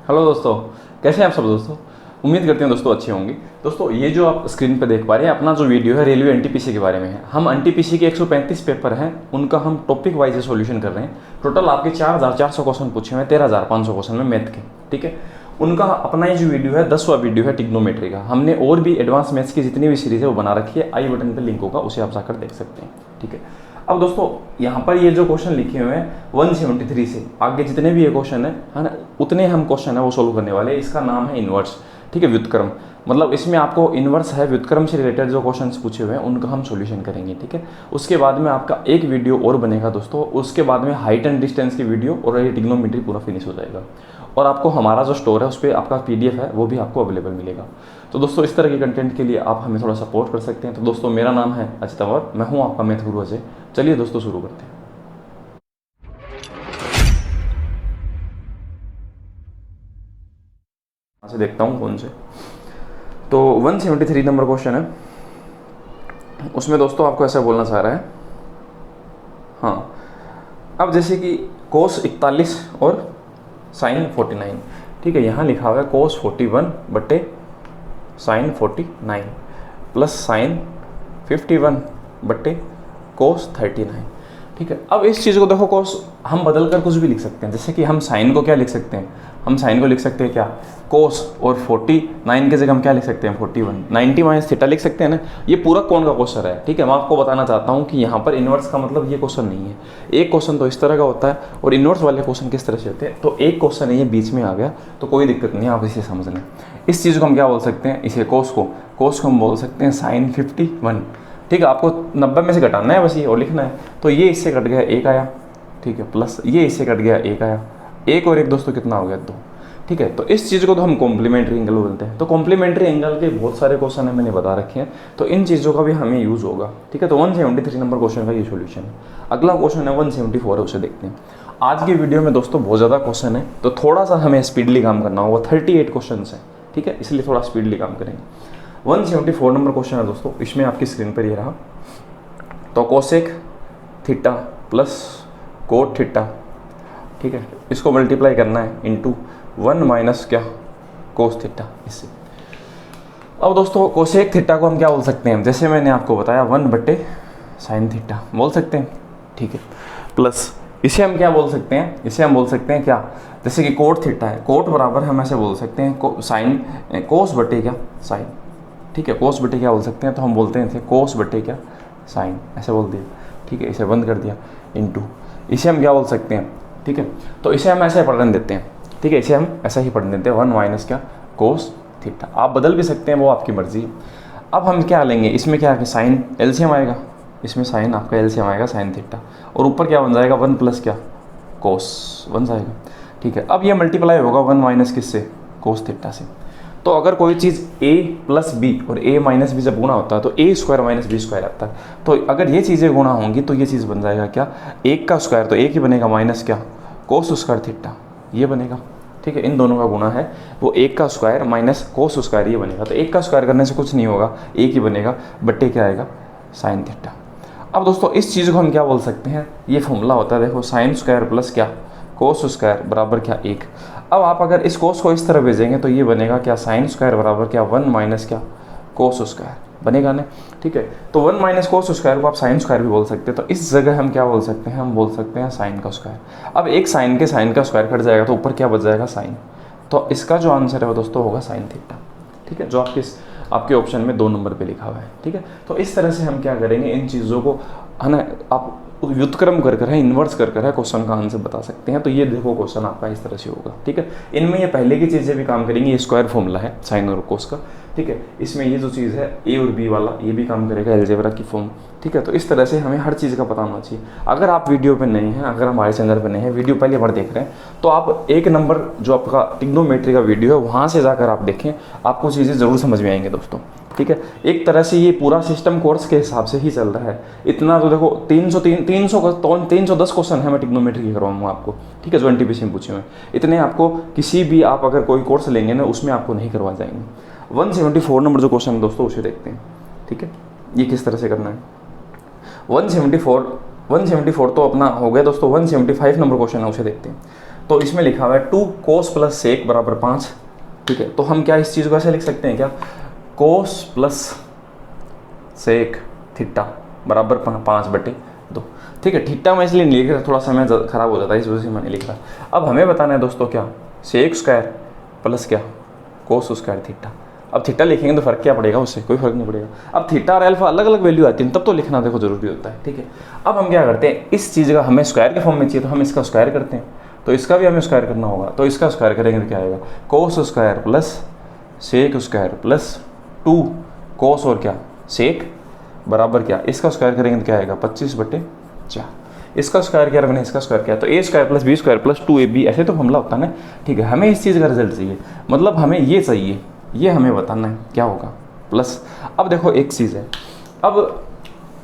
Hello दोस्तों, कैसे हैं आप सब दोस्तों। उम्मीद करते हैं दोस्तों अच्छे होंगे। दोस्तों ये जो आप स्क्रीन पर देख पा रहे हैं अपना जो वीडियो है रेलवे एनटीपीसी के बारे में है। हम एनटीपीसी के 135 पेपर हैं उनका हम टॉपिक वाइज सॉल्यूशन कर रहे हैं। टोटल आपके 4400 क्वेश्चन पूछे हुए हैं 13500 क्वेश्चन में मैथ के, ठीक है। उनका अपना ये जो वीडियो है 10वां वीडियो है ट्रिग्नोमेट्री का। हमने और भी एडवांस मैथ्स की जितनी भी सीरीज है वो बना रखी है, आई बटन पर लिंक होगा, उसे आप जाकर देख सकते हैं, ठीक है। अब दोस्तों यहाँ पर ये जो क्वेश्चन लिखे हुए हैं 173 से आगे जितने भी ये क्वेश्चन है ना, उतने हम क्वेश्चन है वो सोल्व करने वाले हैं। इसका नाम है इन्वर्स, ठीक है, व्युत्क्रम। मतलब इसमें आपको इन्वर्स है व्युत्क्रम से रिलेटेड जो क्वेश्चंस पूछे हुए हैं उनका हम सॉल्यूशन करेंगे, ठीक है। उसके बाद में आपका एक वीडियो और बनेगा दोस्तों, उसके बाद में हाइट एंड डिस्टेंस की वीडियो और ये ट्रिग्नोमेट्री पूरा फिनिश हो जाएगा। और आपको हमारा जो स्टोर है उस पर आपका PDF है वो भी आपको अवेलेबल मिलेगा। तो दोस्तों इस तरह के कंटेंट के लिए आप हमें थोड़ा सपोर्ट कर सकते हैं। तो दोस्तों मेरा नाम है अजित और मैं हूँ आपका मैथ गुरु अजय। चलिए दोस्तों शुरू करते हैं। यहाँ से देखता हूँ कौन से। तो 173 नंबर क्वेश्चन है, उसमें दोस्तों आपको ऐसा बोलना चाह रहा है, हाँ, अब जैसे कि कोस 41 और साइन 49, ठीक है। यहाँ लिखा हुआ है कोस 41 बटे साइन 49 प्लस साइन 51 बटे कोस 39, ठीक है। अब इस चीज़ को देखो, कोस हम बदल कर कुछ भी लिख सकते हैं। जैसे कि हम साइन को क्या लिख सकते हैं, हम साइन को लिख सकते हैं क्या, कोस, और 49 के जगह हम क्या लिख सकते हैं 41, 90 माइनस थीटा लिख सकते हैं ना। ये पूरा कौन का क्वेश्चन है, ठीक है। मैं आपको बताना चाहता हूँ कि यहाँ पर इन्वर्स का मतलब ये क्वेश्चन नहीं है। एक क्वेश्चन तो इस तरह का होता है और इन्वर्स वाले क्वेश्चन किस तरह से होते हैं। तो एक क्वेश्चन है ये बीच में आ गया तो कोई दिक्कत नहीं है, आप इसे समझ लें। इस चीज़ को हम क्या बोल सकते हैं, इसे कोस को हम बोल सकते हैं साइन 51, ठीक है। आपको 90 में से घटाना है बस ये और लिखना है। तो ये इससे कट गया 1 आया, ठीक है, प्लस ये इससे कट गया 1 आया, 1 और 1 दोस्तों कितना हो गया 2, ठीक है। तो इस चीज़ को तो हम कॉम्प्लीमेंट्री एंगल बोलते हैं। तो कॉम्प्लीमेंट्री एंगल के बहुत सारे क्वेश्चन है मैंने बता रखे हैं, तो इन चीज़ों का भी हमें यूज़ होगा, ठीक है। तो 173 नंबर क्वेश्चन का ये सॉल्यूशन है। अगला क्वेश्चन है 174 है, उसे देखते हैं। आज की वीडियो में दोस्तों बहुत ज़्यादा क्वेश्चन है तो थोड़ा सा हमें स्पीडली काम करना होगा। 38 क्वेश्चन है, ठीक है, इसलिए थोड़ा स्पीडली काम करेंगे। 174 नंबर क्वेश्चन है दोस्तों, इसमें आपकी स्क्रीन पर ये रहा। तो cosec theta plus cot theta, ठीक है, इसको मल्टीप्लाई करना है इंटू 1 माइनस क्या कोस थीटा इससे। अब दोस्तों कोसेक थीटा को हम क्या बोल सकते हैं, जैसे मैंने आपको बताया 1 बटे साइन थीटा बोल सकते हैं, ठीक है, प्लस इसे हम क्या बोल सकते हैं, इसे हम बोल सकते हैं क्या, जैसे कि कोट थीटा है, कोट बराबर हम ऐसे बोल सकते हैं साइन कोस बटे क्या साइन, ठीक है, कोस बटे क्या बोल सकते हैं, तो हम बोलते हैं कोस बटे क्या साइन, ऐसे बोल दिया, ठीक है, इसे बंद कर दिया इंटू इसे हम क्या बोल सकते हैं, ठीक है। तो इसे हम ऐसे पढ़ने देते हैं, ठीक है, इसे हम ऐसा ही पढ़ने देते हैं 1 माइनस क्या कोस थीटा। आप बदल भी सकते हैं, वो आपकी मर्जी है। अब हम क्या लेंगे, इसमें क्या है कि साइन एलसीएम आएगा, इसमें साइन आपका एलसीएम आएगा साइन थीटा, और ऊपर क्या बन जाएगा 1 प्लस क्या कोस बन जाएगा, ठीक है। अब ये मल्टीप्लाई होगा 1 माइनस किससे कोस थीटा से। तो अगर कोई चीज़ a प्लस बी और a माइनस बी जब गुणा होता है तो a square minus B square आता है। तो अगर ये चीज़ें गुणा होंगी तो ये चीज़ बन जाएगा क्या 1 का स्क्वायर, तो 1 ही बनेगा माइनस क्या कोस स्क्वायर थीटा, ये बनेगा, ठीक है। इन दोनों का गुणा है वो 1 का स्क्वायर माइनस कोस स्क्वायर, ये बनेगा। तो 1 का स्क्वायर करने से कुछ नहीं होगा, 1 ही बनेगा, बट्टे क्या आएगा साइन थीटा। अब दोस्तों इस चीज़ को हम क्या बोल सकते हैं, ये फॉर्मूला होता है देखो, साइन स्क्वायर प्लस क्या कोस स्क्वायर बराबर क्या 1। अब आप अगर इस कोस को इस तरह भेजेंगे तो ये बनेगा क्या साइन स्क्वायर बराबर क्या 1 माइनस क्या कोस स्क्वायर बनेगा ना, ठीक है। तो 1 माइनस कोस स्क्वायर को आप साइन स्क्वायर भी बोल सकते हैं। तो इस जगह हम क्या बोल सकते हैं, हम बोल सकते हैं साइन का स्क्वायर। अब एक साइन के साइन का स्क्वायर कट जाएगा तो ऊपर क्या बच जाएगा साइन। तो इसका जो आंसर है वो दोस्तों होगा साइन थीटा, ठीक है, जो आपके ऑप्शन में 2 नंबर पे लिखा हुआ है, ठीक है। तो इस तरह से हम क्या करेंगे, इन चीज़ों को है ना, आप व्युत्क्रम कर है, इन्वर्स कर है, क्वेश्चन का आंसर बता सकते हैं। तो ये देखो क्वेश्चन आपका इस तरह से होगा, ठीक है। इनमें ये पहले की चीज़ें भी काम करेंगी, ये स्क्वायर फॉर्मूला है साइन और कोस का, ठीक है। इसमें ये जो चीज़ है ए और बी वाला ये भी काम करेगा, अलजेब्रा की फॉर्म, ठीक है। तो इस तरह से हमें हर चीज़ का पता होना चाहिए। अगर आप वीडियो पे नहीं हैं, अगर हमारे चैनल पर नहीं है, वीडियो पहली बार देख रहे हैं, तो आप 1 नंबर जो आपका ट्रिग्नोमेट्री का वीडियो है वहाँ से जाकर आप देखें, आपको चीज़ें ज़रूर समझ में आएंगे दोस्तों, ठीक है। एक तरह से ये पूरा सिस्टम कोर्स के हिसाब से ही चल रहा है। इतना तो देखो 310 क्वेश्चन है मैं ट्रिग्नोमेट्री की करवाऊंगा आपको, ठीक है, जो एनटीपीसी में पूछे हुए, इतने आपको किसी भी आप अगर कोई कोर्स लेंगे ना उसमें आपको नहीं करवा जाएंगे। 174 नंबर जो क्वेश्चन है दोस्तों उसे देखते हैं, ठीक है, ये किस तरह से करना है। 174 तो अपना हो गया दोस्तों। 175 नंबर क्वेश्चन है, उसे देखते हैं। तो इसमें लिखा हुआ है 2 कोस प्लस सेक बराबर 5, ठीक है। तो हम क्या इस चीज़ को ऐसे लिख सकते हैं क्या, कोस प्लस सेक थीटा बराबर 5/2, ठीक है। थीटा मैं इसलिए नहीं लिख रहा, थोड़ा समय खराब हो जाता है, इस वजह से मैं नहीं लिख रहा। अब हमें बताना है दोस्तों क्या, सेक स्क्वायर प्लस क्या, कोस स्क्वायर थीटा। अब थीटा लिखेंगे तो फर्क क्या पड़ेगा, उससे कोई फर्क नहीं पड़ेगा। अब थीटा और अल्फा अलग अलग वैल्यू आती है, तब तो लिखना देखो जरूरी होता है, ठीक है। अब हम क्या करते हैं, इस चीज़ का हमें स्क्वायर के फॉर्म में चाहिए तो हम इसका स्क्वायर करते हैं, तो इसका भी हमें स्क्वायर करना होगा। तो इसका स्क्वायर करेंगे तो क्या आएगा, cos square plus sec square plus 2 cos और क्या सेक बराबर क्या, इसका स्क्वायर करेंगे तो क्या आएगा 25/4। इसका स्क्वायर किया मैंने, इसका स्क्वायर किया, तो A square plus B square plus 2ab, ऐसे तो फॉर्मूला होता है ना, ठीक है। हमें इस चीज़ का रिजल्ट चाहिए, मतलब हमें ये चाहिए, ये हमें बताना है क्या होगा प्लस। अब देखो एक चीज़ है, अब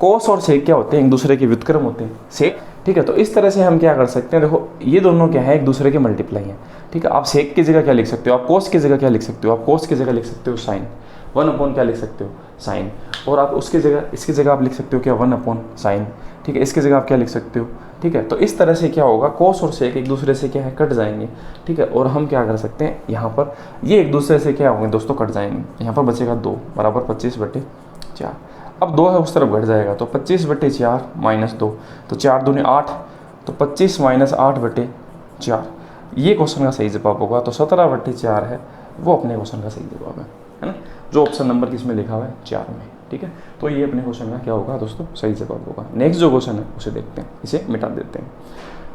कोस और सेक क्या होते हैं, एक दूसरे के व्युत्क्रम होते हैं, सेक, ठीक है। तो इस तरह से हम क्या कर सकते हैं, देखो ये दोनों क्या है, एक दूसरे के मल्टीप्लाई हैं, ठीक है। आप सेक की जगह क्या लिख सकते हो, आप कोस की जगह क्या लिख सकते हो, आप कोस की जगह लिख सकते हो साइन 1 क्या लिख सकते हो साइन, और आप उसकी जगह इसकी जगह आप लिख सकते हो क्या 1 साइन, ठीक है। इसकी जगह आप क्या लिख सकते हो, ठीक है। तो इस तरह से क्या होगा, कोस और सेक एक दूसरे से क्या है कट जाएंगे, ठीक है। और हम क्या कर सकते हैं, यहाँ पर ये एक दूसरे से क्या होंगे दोस्तों कट जाएंगे, यहाँ पर बचेगा 2 बराबर 25/4। अब 2 है उस तरफ घट जाएगा, तो 25/4 - 2, तो 4 दूनी 8, तो 25 - 8/4, ये क्वेश्चन का सही जवाब होगा। तो 17/4 है वो अपने क्वेश्चन का सही जवाब है ना, जो ऑप्शन नंबर किसमें लिखा हुआ है 4 में, ठीक है। तो ये अपने क्वेश्चन का क्या होगा दोस्तों, सही जवाब होगा। नेक्स्ट जो क्वेश्चन है उसे देखते हैं, इसे मिटा देते हैं,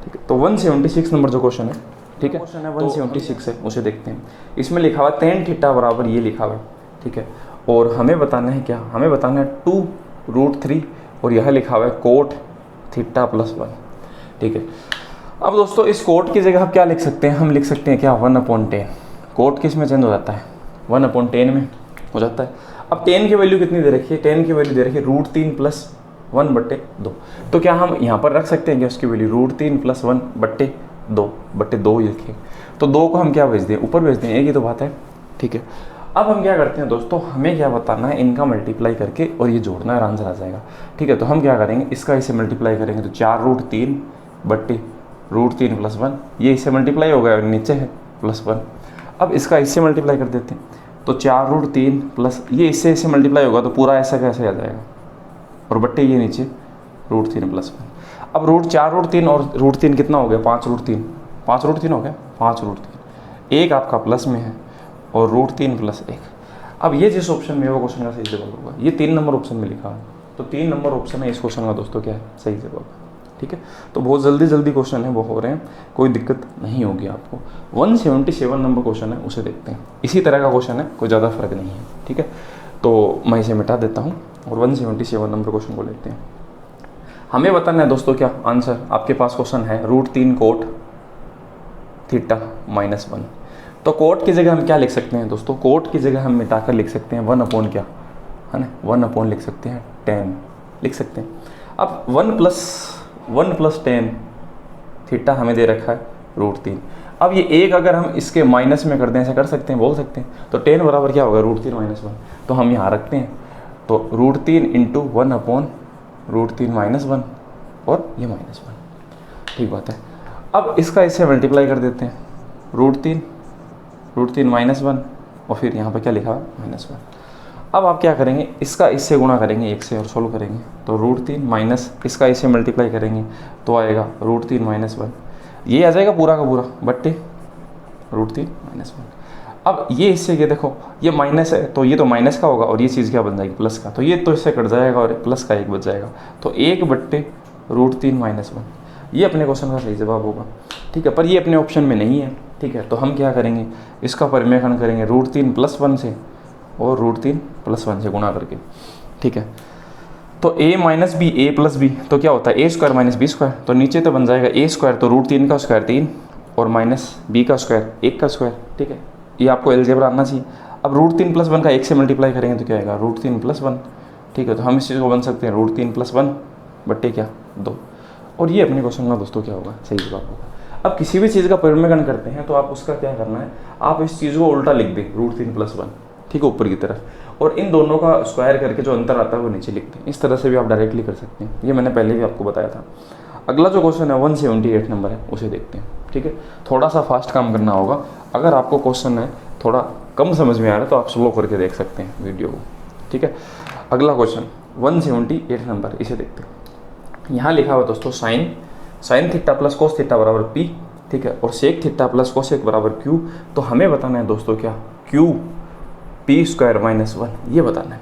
ठीक है। तो 176 नंबर जो क्वेश्चन है, ठीक है, क्वेश्चन है 176 है, उसे देखते हैं। इसमें लिखा हुआ tan थीटा बराबर ये लिखा हुआ है, ठीक है। और हमें बताना है क्या, हमें बताना है 2√3 और यह लिखा हुआ है कोट थीटा प्लस 1, ठीक है। अब दोस्तों इस कोट की जगह आप क्या लिख सकते हैं, हम लिख सकते हैं क्या 1/10। कोट किस में चेंज हो जाता है, 1/10 में हो जाता है। अब 10 की वैल्यू कितनी दे रखी है, 10 की वैल्यू दे रखी है √3 + 1/2। तो क्या हम यहाँ पर रख सकते हैं क्या उसकी वैल्यू √3 + 1/2 लिखें, तो 2 को हम क्या भेज दें, ऊपर भेज दें, एक ही तो बात है, ठीक है। अब हम क्या करते हैं दोस्तों, हमें क्या बताना है, इनका मल्टीप्लाई करके और ये जोड़ना है, आंसर आ जाएगा, ठीक है। तो हम क्या करेंगे, इसका इसे मल्टीप्लाई करेंगे तो 4√3/√3 + 1, ये इससे मल्टीप्लाई हो गया और नीचे है +1। अब इसका इससे मल्टीप्लाई कर देते हैं, तो 4√3 प्लस ये इससे मल्टीप्लाई होगा तो पूरा ऐसा कैसे आ जाएगा, और बट्टे ये नीचे √3 + 1। अब 4√3 और √3 कितना हो गया, 5√3 हो गया, 5√3, एक आपका प्लस में है और √3 + 1। अब ये जिस ऑप्शन में है वो क्वेश्चन का सही जवाब होगा, ये 3 नंबर ऑप्शन में लिखा है, तो 3 नंबर ऑप्शन है इस क्वेश्चन का दोस्तों क्या है, सही जवाब, ठीक है। तो बहुत जल्दी क्वेश्चन है वो हो रहे हैं, कोई दिक्कत नहीं होगी आपको। 177 नंबर क्वेश्चन है उसे देखते हैं, इसी तरह का क्वेश्चन है, कोई ज़्यादा फर्क नहीं है, ठीक है। तो मैं इसे मिटा देता हूँ और 177 नंबर क्वेश्चन को लेते हैं। हमें बताना है दोस्तों क्या आंसर, आपके पास क्वेश्चन है √3 कोट थीटा -1। तो कोट की जगह हम क्या लिख सकते हैं दोस्तों, कोट की जगह हम मिटाकर लिख सकते हैं 1 क्या है ना, 1 लिख सकते हैं 10 लिख सकते हैं। अब 1 + 10 थीटा हमें दे रखा है √3। अब ये एक अगर हम इसके माइनस में कर दें, ऐसा कर सकते हैं, बोल सकते हैं, तो 10 बराबर क्या होगा √3 - 1, तो हम यहाँ रखते हैं, तो √3 × 1/√3 - 1 और ये -1, ठीक बात है। अब इसका इससे मल्टीप्लाई कर देते हैं, √3 -1 और फिर यहाँ पर क्या लिखा है -1। अब आप क्या करेंगे, इसका इससे गुणा करेंगे 1 से और सोल्व करेंगे, तो √3 माइनस इसका इससे मल्टीप्लाई करेंगे तो आएगा √3 - 1, ये आ जाएगा पूरा का पूरा बट्टे √3 - 1। अब ये इससे ये देखो ये माइनस है तो ये तो माइनस का होगा और ये चीज़ क्या बन जाएगी प्लस का, तो ये तो इससे कट जाएगा और प्लस का 1 बच जाएगा, तो 1/√3 - 1, ये अपने क्वेश्चन का सही जवाब होगा, ठीक है। पर ये अपने ऑप्शन में नहीं है, ठीक है। तो हम क्या करेंगे, इसका परिमेयकरण करेंगे √3 + 1 से और √3 + 1 से गुणा करके, ठीक है। तो a - b a + b तो क्या होता है a² - b², तो नीचे तो बन जाएगा a², तो √3 का स्क्वायर 3 और -b का स्क्वायर 1 का स्क्वायर, ठीक है। ये आपको अलजेब्रा आना चाहिए। अब √3 + 1 का 1 से मल्टीप्लाई करेंगे तो क्या आएगा √3 + 1, ठीक है। तो हम इस चीज़ को बन सकते हैं √3 + 1 बट्टे क्या 2, और ये अपने क्वेश्चन का दोस्तों क्या होगा, सही जवाब होगा। अब किसी भी चीज़ का परिमेयकरण करते हैं तो आप उसका क्या करना है, आप इस चीज़ को उल्टा लिख दें √3 + 1, ठीक है, ऊपर की तरफ, और इन दोनों का स्क्वायर करके जो अंतर आता है वो नीचे लिखते हैं। इस तरह से भी आप डायरेक्टली कर सकते हैं, ये मैंने पहले भी आपको बताया था। अगला जो क्वेश्चन है 178 नंबर है उसे देखते हैं। ठीक है, थोड़ा सा फास्ट काम करना होगा। अगर आपको क्वेश्चन है थोड़ा कम समझ में आ रहा है तो आप स्लो करके देख सकते हैं वीडियो को, ठीक है। अगला क्वेश्चन 178 नंबर, इसे देखते हैं। यहाँ लिखा हुआ दोस्तों sine theta plus cos theta बराबर पी, ठीक है, और सेक थीटा प्लस कोसेक बराबर क्यू। तो हमें बताना है दोस्तों क्या, क्यू पी स्क्वायर माइनस 1, ये बताना है।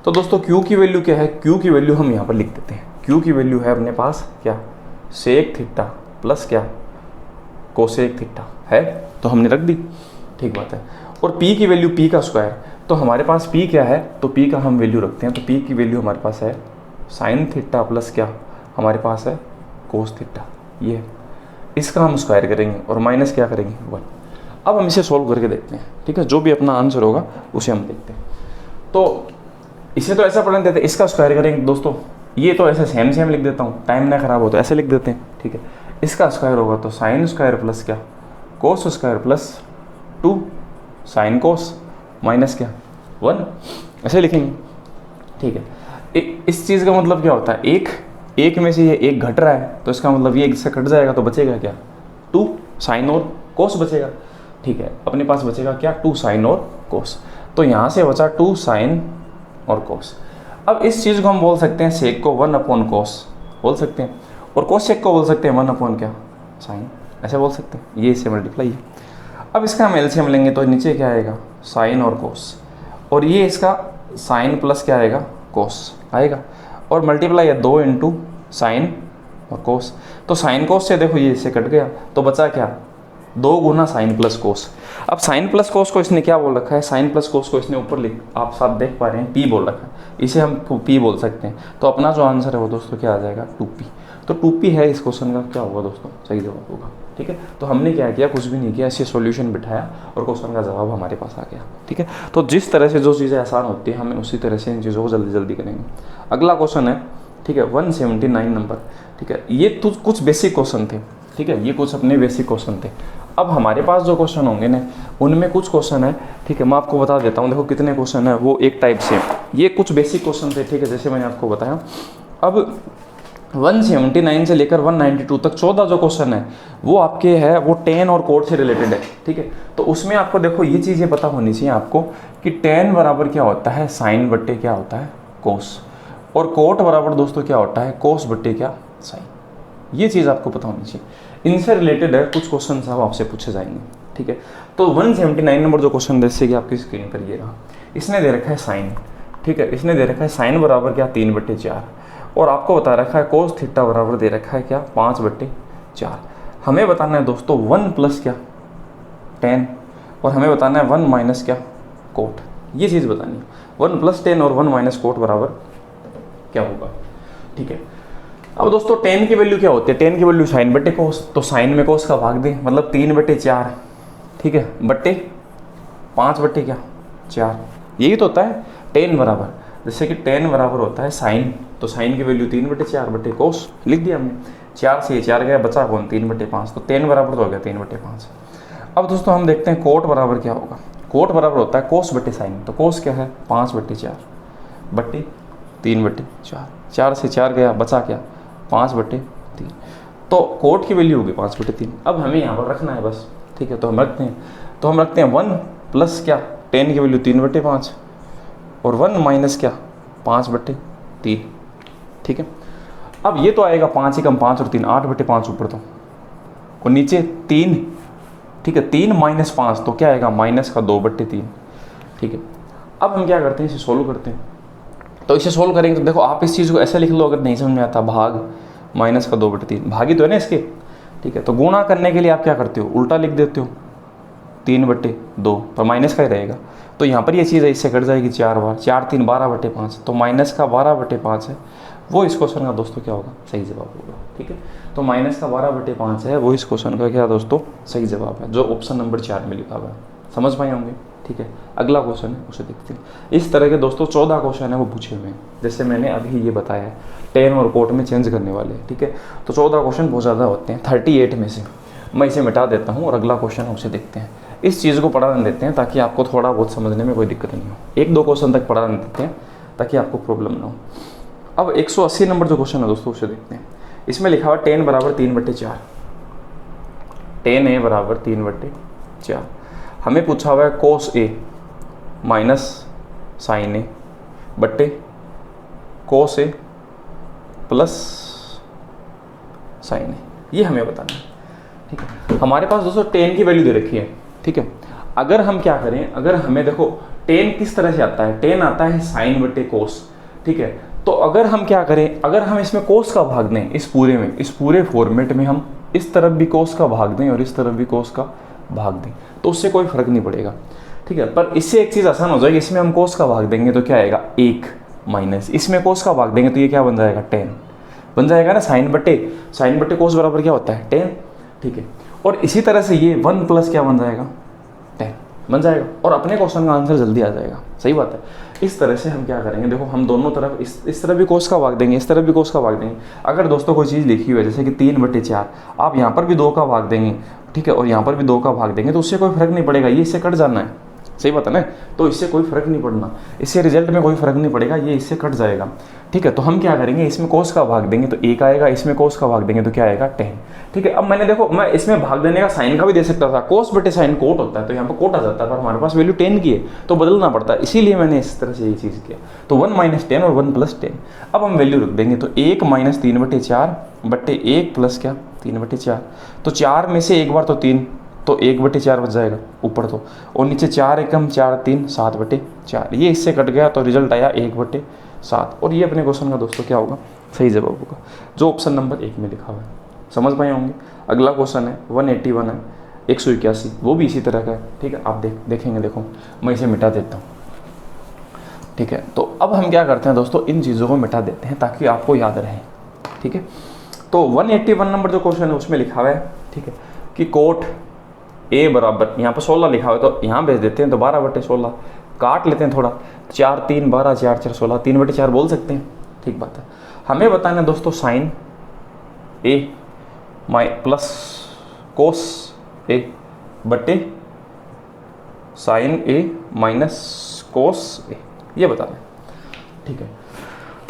तो दोस्तों क्यू की वैल्यू क्या है, क्यू की वैल्यू हम यहाँ पर लिख देते हैं। क्यू की वैल्यू है अपने पास क्या, सेक थीटा प्लस क्या, कोसेक थीटा है, तो हमने रख दी, ठीक बात है। और p की वैल्यू p का स्क्वायर, तो हमारे पास p क्या है, तो p का हम वैल्यू रखते हैं। तो p की वैल्यू हमारे पास है साइन थीटा प्लस क्या, हमारे पास है कोस थीटा, ये इसका हम स्क्वायर करेंगे और माइनस क्या करेंगे 1। अब हम इसे सोल्व करके देखते हैं, ठीक है, जो भी अपना आंसर होगा उसे हम देखते हैं। तो इसे तो ऐसा पढ़ने देते हैं, इसका स्क्वायर करेंगे दोस्तों, ये तो ऐसे सेम लिख देता हूँ, टाइम ना खराब हो तो ऐसे लिख देते हैं, ठीक है। इसका स्क्वायर होगा तो साइन स्क्वायर प्लस क्या, कोस square plus 2 sine cos minus क्या 1, ऐसे लिखेंगे, ठीक है। इस चीज़ का मतलब क्या होता है, एक में से ये एक घट रहा है, तो इसका मतलब ये इससे कट जाएगा तो बचेगा क्या 2 साइन और कोस बचेगा, ठीक है। अपने पास बचेगा क्या 2 साइन और कोस, तो यहाँ से बचा 2 साइन और कोस। अब इस चीज़ को हम बोल सकते हैं सेक को 1 अपॉन कोस बोल सकते हैं, और कोसेक को बोल सकते हैं 1 अपॉन क्या साइन, ऐसे बोल सकते हैं, ये इससे मल्टीप्लाई है। अब इसका हम एलसीएम लेंगे तो नीचे क्या आएगा साइन और कोस, और ये इसका साइन प्लस क्या आएगा कोस आएगा, और मल्टीप्लाई है 2 इंटू साइन और कोस। तो साइन कोस से देखो ये इससे कट गया, तो बचा क्या 2 गुना साइन प्लस कोस। अब साइन प्लस कोस को इसने क्या बोल रखा है, साइन प्लस कोस को इसने ऊपर लिख, आप सब देख पा रहे हैं पी बोल रखा है, इसे हम पी बोल सकते हैं। तो अपना जो आंसर है वो दोस्तों क्या आ जाएगा 2p। तो 2p है इस क्वेश्चन का क्या होगा दोस्तों, सही जवाब होगा, ठीक है। तो हमने क्या किया, कुछ भी नहीं किया, इसे सॉल्यूशन बिठाया और क्वेश्चन का जवाब हमारे पास आ गया, ठीक है। तो जिस तरह से जो चीज़ें आसान होती है हमें उसी तरह से इन चीज़ों को जल्दी जल्दी करेंगे। अगला क्वेश्चन है, ठीक है, 179 नंबर, ठीक है। ये तो कुछ बेसिक क्वेश्चन थे, ठीक है, ये कुछ अपने बेसिक क्वेश्चन थे। अब हमारे पास जो क्वेश्चन होंगे ना उनमें कुछ क्वेश्चन है, ठीक है, मैं आपको बता देता हूँ। देखो कितने क्वेश्चन है, वो एक टाइप से, ये कुछ बेसिक क्वेश्चन थे, ठीक है, जैसे मैंने आपको बताया। अब 179 से लेकर 192 तक 14 जो क्वेश्चन है वो आपके है वो टेन और कोट से रिलेटेड है, ठीक है। तो उसमें आपको देखो ये चीज़ें पता होनी चाहिए आपको कि टेन बराबर क्या होता है साइन बट्टे क्या होता है कोस, और कोट बराबर दोस्तों क्या होता है कोस बट्टे क्या साइन, ये चीज़ आपको पता होनी चाहिए। इनसे रिलेटेड है कुछ क्वेश्चन साहब आपसे पूछे जाएंगे, ठीक है। तो 179 नंबर जो क्वेश्चन जैसे कि आपकी स्क्रीन पर ये रहा, इसने दे रखा है साइन, ठीक है, इसने दे रखा है साइन बराबर क्या 3/4, और आपको बता रखा है कोस थीटा बराबर दे रखा है क्या 5/4। हमें बताना है दोस्तों 1 प्लस क्या टेन, और हमें बताना है 1 माइनस क्या कोट, ये चीज़ बतानी है। 1 प्लस टेन और 1 माइनस कोट बराबर क्या होगा, ठीक है। अब दोस्तों टेन की वैल्यू क्या होती है, टेन की वैल्यू साइन बट्टे कोस, तो साइन में कोस का भाग दें मतलब 3/4, ठीक है, बट्टे 5 क्या 4, यही तो होता है टेन बराबर। जैसे कि टेन बराबर होता है साइन, तो साइन की वैल्यू 3/4 बट्टे कोस लिख दिया हमने, 4 से 4 गया बचा कौन 3/5, तो टेन बराबर तो हो गया 3/5। अब दोस्तों हम देखते हैं कोट बराबर क्या होगा, कोट बराबर होता है कोस बट्टे साइन, तो कोस क्या है 5/4 बट्टे 3/4, 4 से 4 गया बचा क्या 5/3, तो कोट की वैल्यू होगी 5/3। अब हमें यहाँ पर रखना है बस, ठीक है, तो हम रखते हैं, तो हम रखते हैं 1 प्लस क्या टेन की वैल्यू 3/5 और 1 माइनस क्या 5/3, ठीक है। अब ये तो आएगा 5 ही कम 5 और 3 8/5 ऊपर तो, और नीचे 3, ठीक है, 3 माइनस 5 तो क्या आएगा माइनस का 2/3, ठीक है। अब हम क्या करते हैं इसे सोल्व करते हैं, तो इसे सोल्व करेंगे तो देखो आप इस चीज़ को ऐसे लिख लो, अगर नहीं समझ में आता भाग माइनस का 2/3, भागी तो है ना इसके, ठीक है। तो गुणा करने के लिए आप क्या करते हो उल्टा लिख देते हो 3/2 पर माइनस का ही रहेगा, तो यहाँ पर ये चीज़ है इससे कट जाएगी 4 बार, 4 3 12/5, तो माइनस का 12/5 है वो इस क्वेश्चन का दोस्तों क्या होगा सही जवाब होगा, ठीक है। तो माइनस का 12/5 है वो इस क्वेश्चन का क्या दोस्तों सही जवाब है, जो ऑप्शन नंबर 4 में लिखा हुआ है। समझ पाए होंगे, ठीक है। अगला क्वेश्चन है उसे देखते हैं। इस तरह के दोस्तों 14 क्वेश्चन है वो पूछे हुए हैं, जैसे मैंने अभी ये बताया है टेन और कोट में चेंज करने वाले, ठीक है। तो 14 क्वेश्चन बहुत ज़्यादा होते हैं, 38 में से मैं इसे मिटा देता हूँ और अगला क्वेश्चन है उसे देखते हैं। इस चीज़ को पढ़ा देते हैं ताकि आपको थोड़ा बहुत समझने में कोई दिक्कत नहीं हो, 1-2 क्वेश्चन तक पढ़ा देते हैं ताकि आपको प्रॉब्लम ना हो। अब 180 नंबर जो क्वेश्चन है दोस्तों उसे देखते हैं। इसमें लिखा हुआ 10 बराबर 3/4, टेन ए बराबर 3/4। हमें पूछा हुआ है कोस ए माइनस साइन ए बट्टे कोस ए प्लस साइन ए, ये हमें बताना है। ठीक है, हमारे पास दोस्तों टेन की वैल्यू दे रखी है। ठीक है, अगर हम क्या करें, अगर हमें देखो टेन किस तरह से आता है, टेन आता है साइन बटे कोस। ठीक है, तो अगर हम क्या करें, अगर हम इसमें कोस का भाग दें, इस पूरे में, इस पूरे फॉर्मेट में हम इस तरफ भी कोस का भाग दें और इस तरफ भी कोस का भाग दें, तो उससे कोई फर्क नहीं पड़ेगा। ठीक है, पर इससे एक चीज़ आसान हो जाएगी, इसमें हम कोस का भाग देंगे तो क्या आएगा 1 माइनस, इसमें कोस का भाग देंगे तो ये क्या बन जाएगा 10 बन जाएगा ना। साइन बट्टे कोस बराबर क्या होता है 10। ठीक है, और इसी तरह से ये 1 प्लस क्या बन जाएगा 10 बन जाएगा, और अपने क्वेश्चन का आंसर जल्दी आ जाएगा। सही बात है। इस तरह से हम क्या करेंगे, देखो हम दोनों तरफ इस तरफ भी कोस का भाग देंगे, इस तरफ भी कोस का भाग देंगे। अगर दोस्तों कोई चीज़ लिखी हुई है जैसे कि 3/4, आप यहाँ पर भी 2 का भाग देंगे, ठीक है, और यहाँ पर भी 2 का भाग देंगे, तो उससे कोई फर्क नहीं पड़ेगा, ये इससे कट जाना है। सही बात है ना, तो इससे कोई फर्क नहीं पड़ना, इससे रिजल्ट में कोई फर्क नहीं पड़ेगा, ये इससे कट जाएगा। ठीक है, तो हम क्या करेंगे, इसमें कोस का भाग देंगे तो 1 आएगा, इसमें कोस का भाग देंगे तो क्या आएगा 10। ठीक है, अब मैंने देखो मैं इसमें भाग देने का साइन का भी दे सकता था, कोस बटे साइन कोट होता है, तो यहाँ पर कोट आ जाता है, पर हमारे पास वैल्यू 10 की है तो बदलना पड़ता है, इसीलिए मैंने इस तरह से ये चीज़ किया। तो 1 - 10 और 1 + 10। अब हम वैल्यू रख देंगे, तो 1 - 3/4 बट्टे 1 प्लस क्या 3/4, तो 4 में से एक बार तो 3, तो 1/4 बच जाएगा ऊपर तो, और नीचे 4 एकम 4 3 7/4, ये इससे कट गया तो रिजल्ट आया 1/7। और ये अपने क्वेश्चन का दोस्तों क्या होगा, सही जवाब होगा, जो ऑप्शन नंबर 1 में लिखा हुआ है। समझ पाए होंगे। अगला क्वेश्चन है 181 है 181, वो भी इसी तरह का है। ठीक है, आप देखेंगे, देखो मैं इसे मिटा देता हूँ। ठीक है, तो अब हम क्या करते हैं दोस्तों, इन चीज़ों को मिटा देते हैं ताकि आपको याद रहे। ठीक है, तो 181 नंबर जो क्वेश्चन है उसमें लिखा हुआ है, ठीक है, कि कोट ए बराबर, यहाँ पर 16 लिखा हुआ है तो यहाँ भेज देते हैं, तो 12/16 काट लेते हैं थोड़ा, 4 3 12 4 4 16, 3/4 बोल सकते हैं। ठीक बात है। हमें बताना है दोस्तों साइन ए प्लस कोस ए बटे साइन ए माइनस कोस ए, ये बताना है। ठीक है,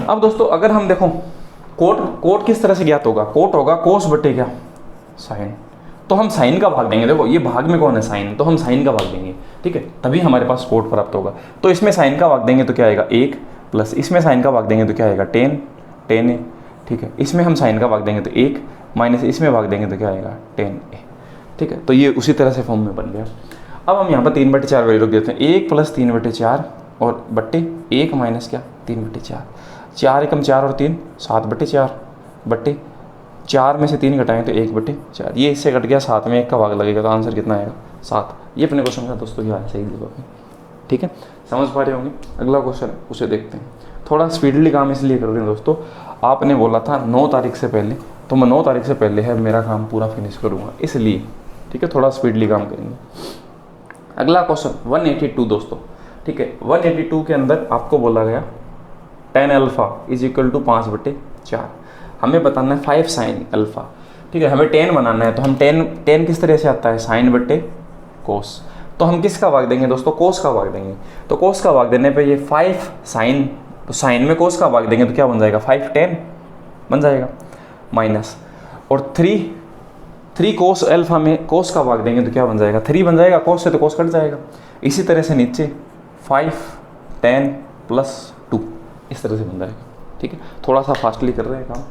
अब दोस्तों अगर हम देखो कोट किस तरह से ज्ञात होगा, कोट होगा कोस बटे क्या साइन, तो हम साइन का भाग देंगे। देखो ये भाग में कौन है साइन, तो हम साइन का भाग देंगे। ठीक है, तभी हमारे पास कोट प्राप्त होगा। तो इसमें साइन का भाग देंगे तो क्या आएगा 1 प्लस, इसमें साइन का भाग देंगे तो क्या आएगा 10 ए। ठीक है, इसमें हम साइन का भाग देंगे तो 1 माइनस, इसमें भाग देंगे तो क्या आएगा 10 ए। ठीक है, तो ये उसी तरह से फॉर्म में बन गया। अब हम यहाँ पर 3/4 वैल्यू रख देते हैं, 1 + 3/4 और बट्टे 1 माइनस क्या 3/4, 4 एकम 4 और 3 7/4 बट्टे 4 में से 3 घटाएं तो 1/4, ये इससे कट गया, 7 में 1 का भाग लगेगा तो आंसर कितना आएगा 7। ये अपने क्वेश्चन का दोस्तों क्या है, सही जवाब है। ठीक है, समझ पा रहे होंगे। अगला क्वेश्चन है उसे देखते हैं। थोड़ा स्पीडली काम इसलिए कर रहे हैं दोस्तों, आपने बोला था 9 तारीख से पहले, तो मैं 9 तारीख से पहले है मेरा काम पूरा फिनिश करूँगा इसलिए। ठीक है, थोड़ा स्पीडली काम करेंगे। अगला क्वेश्चन 182 दोस्तों। ठीक है, 182 के अंदर आपको बोला गया tan अल्फ़ा = 5/4, हमें बताना है 5 sin अल्फ़ा। ठीक है, हमें tan बनाना है, तो हम tan किस तरह से आता है sin बटे कोस, तो हम किसका भाग देंगे दोस्तों, कोस का भाग देंगे। तो कोस का भाग देने पे ये 5 sin, तो साइन में कोस का भाग देंगे तो क्या बन जाएगा 5 tan बन जाएगा, माइनस, और 3 कोस अल्फ़ा में कोस का भाग देंगे तो क्या बन जाएगा 3 बन जाएगा, कोस से तो कोस कट जाएगा। इसी तरह से नीचे 5 tan + 2 इस तरह से बन जाएगा। ठीक है, थोड़ा सा फास्टली कर रहे हैं काम।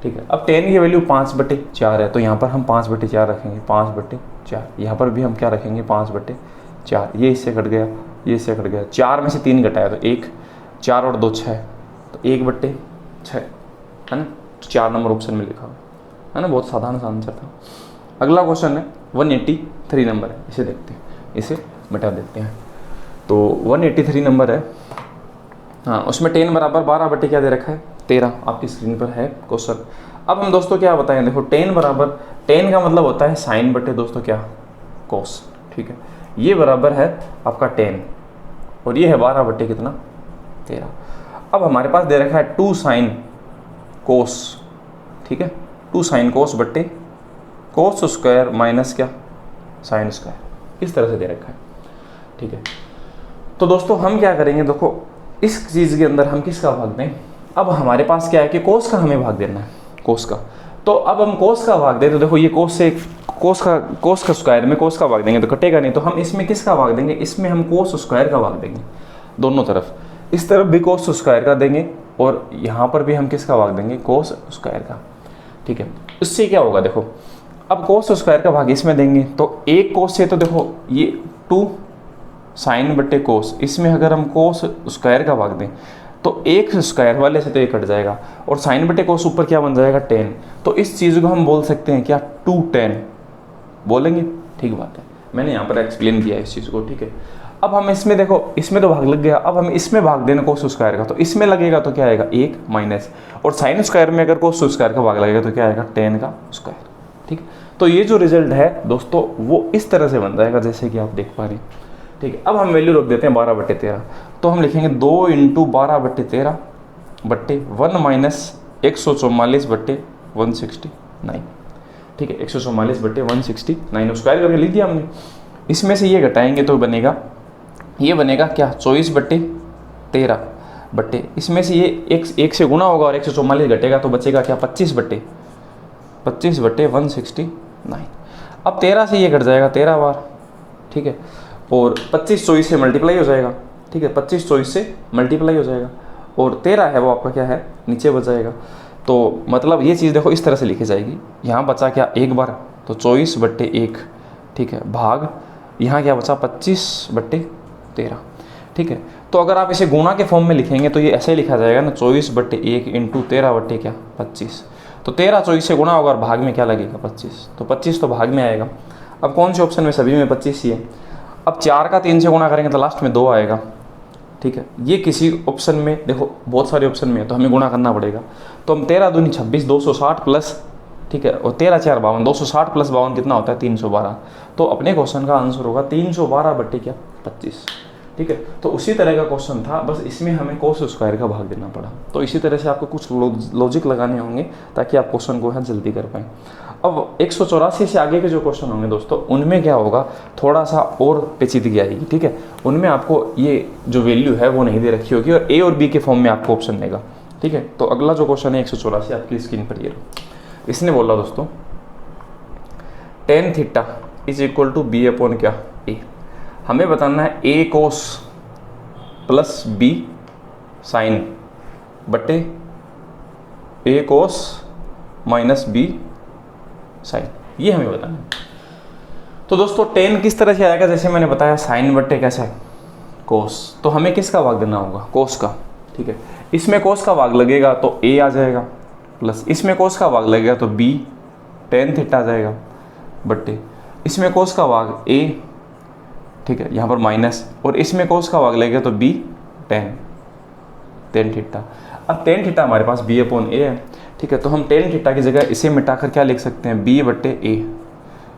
ठीक है, अब tan की वैल्यू 5/4 है, तो यहाँ पर हम 5/4 रखेंगे, 5/4। यहाँ पर भी हम क्या रखेंगे 5/4, ये इससे कट गया, ये इससे कट गया, 4 में से 3 घटाया तो 1, 4 और 2 6, तो 1/6 है ना, 4 नंबर ऑप्शन में लिखा हुआ है ना, बहुत साधारण सा आंसर था। अगला क्वेश्चन है 183 नंबर है, इसे देखते हैं, इसे मिटा देते हैं। तो 183 नंबर है, हाँ, उसमें tan बराबर 12 क्या दे रखा है 13, आपकी स्क्रीन पर है क्वेश्चन। अब हम दोस्तों क्या बताएं, देखो tan का मतलब होता है साइन बटे दोस्तों क्या कोस। ठीक है, ये बराबर है आपका tan और ये है 12 कितना 13। अब हमारे पास दे रखा है 2 sin कोस। ठीक है, 2 sin कोस बट्टे कोस स्क्वायर माइनस क्या साइन स्क्वायर, इस तरह से दे रखा है। ठीक है, तो दोस्तों हम क्या करेंगे, देखो इस चीज़ के अंदर हम किसका भाग दें। अब हमारे पास क्या है कि कोस का हमें भाग देना है, कोस का, तो अब हम कोस का भाग दें तो देखो ये कोस का स्क्वायर में कोस का भाग देंगे तो कटेगा नहीं, तो हम इसमें किसका भाग देंगे, इसमें हम कोस स्क्वायर का भाग देंगे दोनों तरफ, इस तरफ भी कोस स्क्वायर का देंगे और यहाँ पर भी हम किसका भाग देंगे, कोस स्क्वायर का। ठीक है, इससे क्या होगा देखो, अब कोस स्क्वायर का भाग इसमें देंगे तो एक कोस से, तो देखो ये 2 साइन बट्टे कोस, इसमें अगर हम कोस स्क्वायर का भाग दें तो एक स्क्वायर वाले से तो ये कट जाएगा और साइन बटे कोस ऊपर क्या बन जाएगा, tan। तो इस चीज़ को हम बोल सकते हैं क्या, 2 tan बोलेंगे। ठीक बात है, मैंने यहाँ पर एक्सप्लेन किया इस चीज़ को। ठीक है, अब हम इसमें देखो, इसमें तो भाग लग गया, अब हम इसमें भाग देना कोस स्क्वायर का, तो इसमें लगेगा तो क्या आएगा 1 माइनस, और साइन स्क्वायर में अगर कोस स्क्वायर का भाग लगेगा तो क्या आएगा, tan का स्क्वायर। ठीक, तो ये जो रिजल्ट है दोस्तों वो इस तरह से बन जाएगा जैसे कि आप देख पा रहे हैं। ठीक है, अब हम वैल्यू रख देते हैं 12/13, तो हम लिखेंगे 2 × 12/13 बट्टे 1 माइनस 144/169। ठीक है, 144/169 स्क्वायर करके लिख दिया हमने। इसमें से ये घटाएंगे तो बनेगा, ये बनेगा क्या, 24/13 बट्टे, इसमें से ये एक से गुना होगा और 144 घटेगा तो बचेगा क्या, 25/169। अब 13 से ये घट जाएगा 13 बार। ठीक है, और 25 24 से मल्टीप्लाई हो जाएगा। ठीक है, 25 24 से मल्टीप्लाई हो जाएगा और 13 है वो आपका क्या है, नीचे बच जाएगा। तो मतलब ये चीज़ देखो इस तरह से लिखी जाएगी, यहाँ बचा क्या, एक बार तो 24/1। ठीक है, भाग यहाँ क्या बचा, 25/13। ठीक है, तो अगर आप इसे गुणा के फॉर्म में लिखेंगे तो ये ऐसे ही लिखा जाएगा ना, 24/1 × 13/25। तो 13 24 से गुणा होगा और भाग में क्या लगेगा, 25, तो 25 तो भाग में आएगा। अब कौन से ऑप्शन में, सभी में 25 ही है। अब 4 का 3 से गुणा करेंगे तो लास्ट में 2 आएगा। ठीक है, ये किसी ऑप्शन में देखो, बहुत सारे ऑप्शन में है तो हमें गुणा करना पड़ेगा। तो हम 13 दूनी 26, 260 प्लस, ठीक है, और 13 4 52, 260 प्लस 52 कितना होता है, 312। तो अपने क्वेश्चन का आंसर होगा 312/25। ठीक है, तो उसी तरह का क्वेश्चन था, बस इसमें हमें कोस स्क्वायर का भाग देना पड़ा। तो इसी तरह से आपको कुछ लॉजिक लगाने होंगे ताकि आप क्वेश्चन को यहाँ जल्दी कर पाएँ। अब 184 से आगे के जो क्वेश्चन होंगे दोस्तों, उनमें क्या होगा, थोड़ा सा और पेचीदगी आएगी। ठीक है, उनमें आपको ये जो वैल्यू है वो नहीं दे रखी होगी और ए और बी के फॉर्म में आपको ऑप्शन देगा। ठीक है, तो अगला जो क्वेश्चन है 184 आपकी स्क्रीन पर ये, इसने बोला दोस्तों tan थीटा = b/, क्या, a। हमें बताना है a cos plus b sine बटे a cos minus b sine, ये हमें बताना है। तो दोस्तों tan किस तरह से आएगा, जैसे मैंने बताया साइन बट्टे कैसा है, कोस। तो हमें किसका भाग देना होगा, कोस का। ठीक है, इसमें कोस का भाग लगेगा तो a आ जाएगा, प्लस इसमें कोस का भाग लगेगा तो b tan थीटा आ जाएगा, बट्टे इसमें कोस का भाग a, ठीक है, यहाँ पर माइनस, और इसमें कोस का भाग लगेगा तो b tan थीटा। अब tan थीटा हमारे पास b/a है। ठीक है, तो हम tan थीटा की जगह इसे मिटाकर क्या लिख सकते हैं, b/a।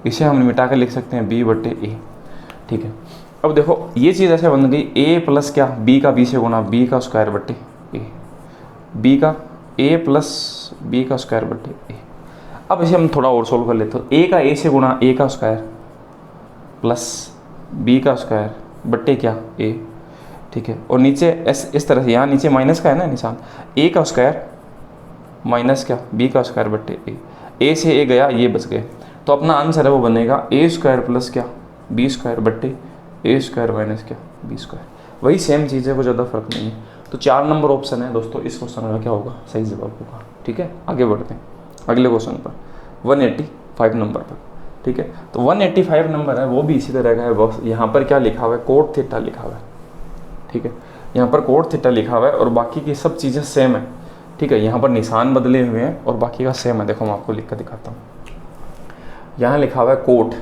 इसे हम मिटाकर लिख सकते हैं b/a। ठीक है, अब देखो ये चीज़ ऐसे बन गई, a प्लस क्या, b का b से गुना, b का स्क्वायर बट्टे a, b का a प्लस b का स्क्वायर बट्टे a। अब इसे हम थोड़ा और सोल्व कर लेते हैं, तो a का a से गुना a का स्क्वायर प्लस b का स्क्वायर बट्टे क्या, a। ठीक है, और नीचे इस तरह से, यहाँ नीचे माइनस का है ना निशान, a का स्क्वायर माइनस क्या, b का स्क्वायर बट्टे a से a गया, ये बच गए। तो अपना आंसर है वो बनेगा a² प्लस क्या, b² बट्टे a² माइनस क्या, b²। वही सेम चीज़ है, कोई ज़्यादा फर्क नहीं है। तो 4 नंबर ऑप्शन है दोस्तों, इस क्वेश्चन का क्या होगा, सही जवाब होगा। ठीक है, आगे बढ़ते हैं अगले क्वेश्चन पर, 185 नंबर पर। ठीक है, तो 185 नंबर है, वो भी इसी तरह का है। बस यहाँ पर क्या लिखा हुआ है, कोट थीटा लिखा हुआ है। ठीक है, यहाँ पर कोट थीटा लिखा हुआ है और बाकी की सब चीज़ें सेम है। ठीक है, यहाँ पर निशान बदले हुए हैं और बाकी का सेम है। देखो मैं आपको लिख कर दिखाता हूँ, यहाँ लिखा हुआ है कोट।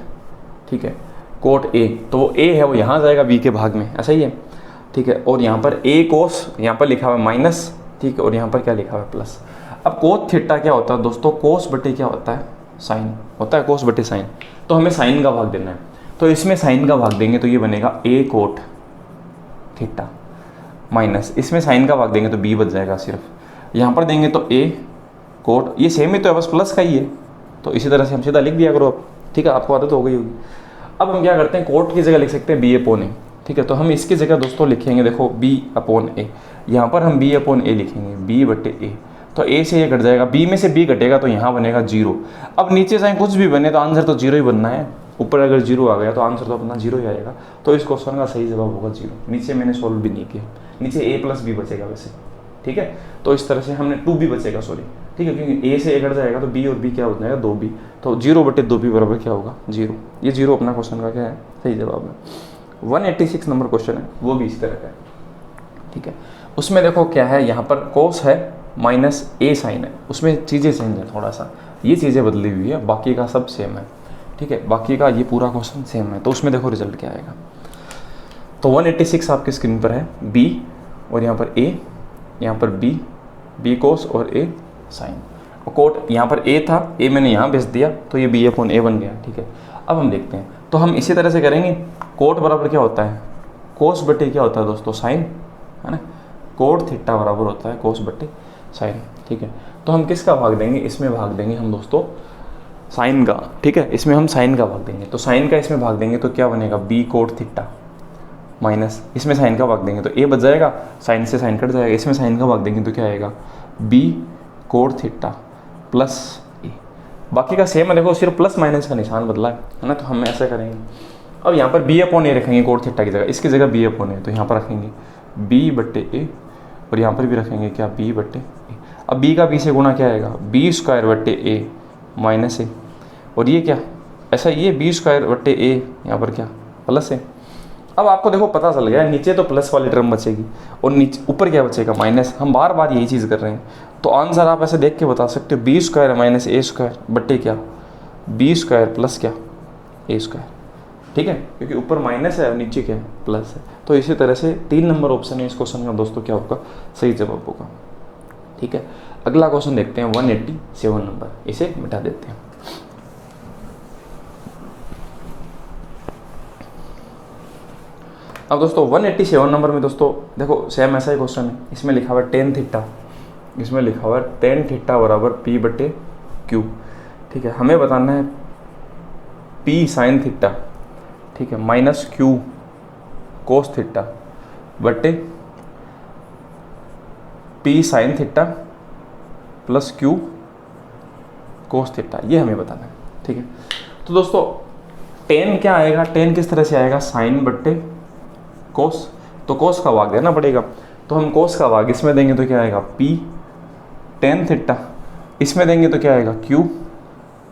ठीक है, कोट ए, तो ए है वो यहाँ जाएगा बी के भाग में, ऐसा ही है। ठीक है, और यहाँ पर ए कोस, यहाँ पर लिखा हुआ है माइनस। ठीक है, और यहाँ पर क्या लिखा हुआ है, प्लस। अब कोट थीटा क्या होता है दोस्तों, कोस बटे क्या होता है, साइन होता है, कोस बटे साइन। तो हमें साइन का भाग देना है, तो इसमें साइन का भाग देंगे तो ये बनेगा a कोट थीटा, माइनस इसमें साइन का भाग देंगे तो b बच जाएगा सिर्फ। यहाँ पर देंगे तो a कोट, ये सेम ही तो है, बस प्लस का ही है, तो इसी तरह से हम सीधा लिख दिया करो अब। ठीक है, आपको आदत हो गई होगी। अब हम क्या करते हैं, कोट की जगह लिख सकते हैं b/a। ठीक है, तो हम इसकी जगह दोस्तों लिखेंगे, देखो b/a, यहाँ पर हम b/a लिखेंगे, b/a। तो ए से ये कट जाएगा, बी में से बी कटेगा तो यहाँ बनेगा 0। अब नीचे चाहे कुछ भी बने तो आंसर तो 0 ही बनना है, ऊपर अगर 0 आ गया तो आंसर तो अपना 0 ही आएगा। तो इस क्वेश्चन का सही जवाब होगा 0। नीचे मैंने सोल्व भी नहीं किया, नीचे a + b बचेगा वैसे, ठीक है। तो इस तरह से हमने 2b बचेगा, सॉरी, ठीक है, क्योंकि a से a कट जाएगा तो b और b क्या हो जाएगा 2b, तो 0/2b बराबर क्या होगा 0। ये 0 अपना क्वेश्चन का क्या है, सही जवाब है। 186 नंबर क्वेश्चन है, वो भी इस तरह का है, ठीक है। उसमें देखो क्या है, यहाँ पर कोस है -a साइन है, उसमें चीज़ें चेंज है थोड़ा सा, ये चीज़ें बदली हुई है, बाकी का सब सेम है, ठीक है, बाकी का ये पूरा क्वेश्चन सेम है। तो उसमें देखो रिजल्ट क्या आएगा। तो 186 आपकी स्क्रीन पर है, b और यहाँ पर a, यहाँ पर b कोस और a साइन, और कोट यहाँ पर a था, a मैंने यहाँ भेज दिया तो ये b/a बन गया, ठीक है। अब हम देखते हैं, तो हम इसी तरह से करेंगे। कोट बराबर क्या होता है, कोस बटे क्या होता है दोस्तों, साइन, है ना। कोट थीटा बराबर होता है कोस बटे साइन, ठीक है। तो हम किसका भाग देंगे, इसमें भाग देंगे हम दोस्तों साइन का, ठीक है, इसमें हम साइन का भाग देंगे। तो साइन का इसमें भाग देंगे तो क्या बनेगा, b कोट थीटा माइनस, इसमें साइन का भाग देंगे तो a बच जाएगा, साइन से साइन कट जाएगा, इसमें साइन का भाग देंगे तो क्या आएगा, b cot theta plus a। बाकी का सेम है, देखो सिर्फ प्लस माइनस का निशान बदला है ना। तो हम ऐसा करेंगे, अब यहाँ पर b/a रखेंगे कोट थीटा की जगह, इसकी जगह b/a, तो यहाँ पर रखेंगे b/a और यहाँ पर भी रखेंगे क्या, b/a। अब b का b से गुणा क्या आएगा, b² a माइनस a, और ये क्या, ऐसा ये b² a यहाँ पर क्या प्लस है। अब आपको देखो पता चल गया, नीचे तो प्लस वाली टर्म बचेगी और नीचे ऊपर क्या बचेगा, माइनस। हम बार बार यही चीज़ कर रहे हैं, तो आंसर आप ऐसे देख के बता सकते हो, b² - a² बट्टे क्या, b² प्लस क्या, a², ठीक है, क्योंकि ऊपर माइनस है और नीचे क्या है, प्लस है। तो इसी तरह से 3 नंबर ऑप्शन है इस क्वेश्चन का दोस्तों, क्या होगा, सही जवाब होगा, ठीक है। अगला क्वेश्चन देखते हैं 187 नंबर, इसे मिटा देते हैं। अब दोस्तों 187 नंबर में दोस्तों देखो सेम ऐसा ही क्वेश्चन है, इसमें लिखा हुआ है tan थीटा, इसमें लिखा हुआ है tan थीटा बराबर p/q, ठीक है। हमें बताना है p साइन थीटा, ठीक है, माइनस q कोस थीटा बटे p sine theta plus q cos theta, ये हमें बताना है, ठीक है। तो दोस्तों tan क्या आएगा, tan किस तरह से आएगा, साइन बट्टे कोस, तो कोस का भाग देना पड़ेगा। तो हम कोस का भाग इसमें देंगे तो क्या आएगा, p tan थीटा, इसमें देंगे तो क्या आएगा q,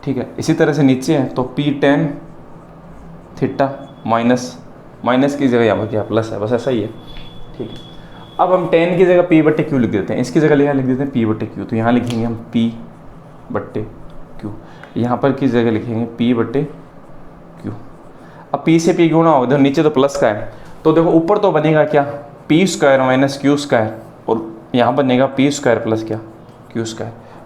ठीक है। इसी तरह से नीचे है तो p tan थीटा माइनस की जगह यहाँ पर क्या प्लस है, बस ऐसा ही है, ठीक है। अब हम tan की जगह p/q लिख देते हैं, इसकी जगह लिख देते हैं p/q, तो यहाँ लिखेंगे हम p/q, यहाँ पर की जगह लिखेंगे p/q। अब p से p गुणा होगा, नीचे तो प्लस का है, तो देखो ऊपर तो बनेगा क्या, p² - q², और यहाँ बनेगा p² प्लस क्या, q²,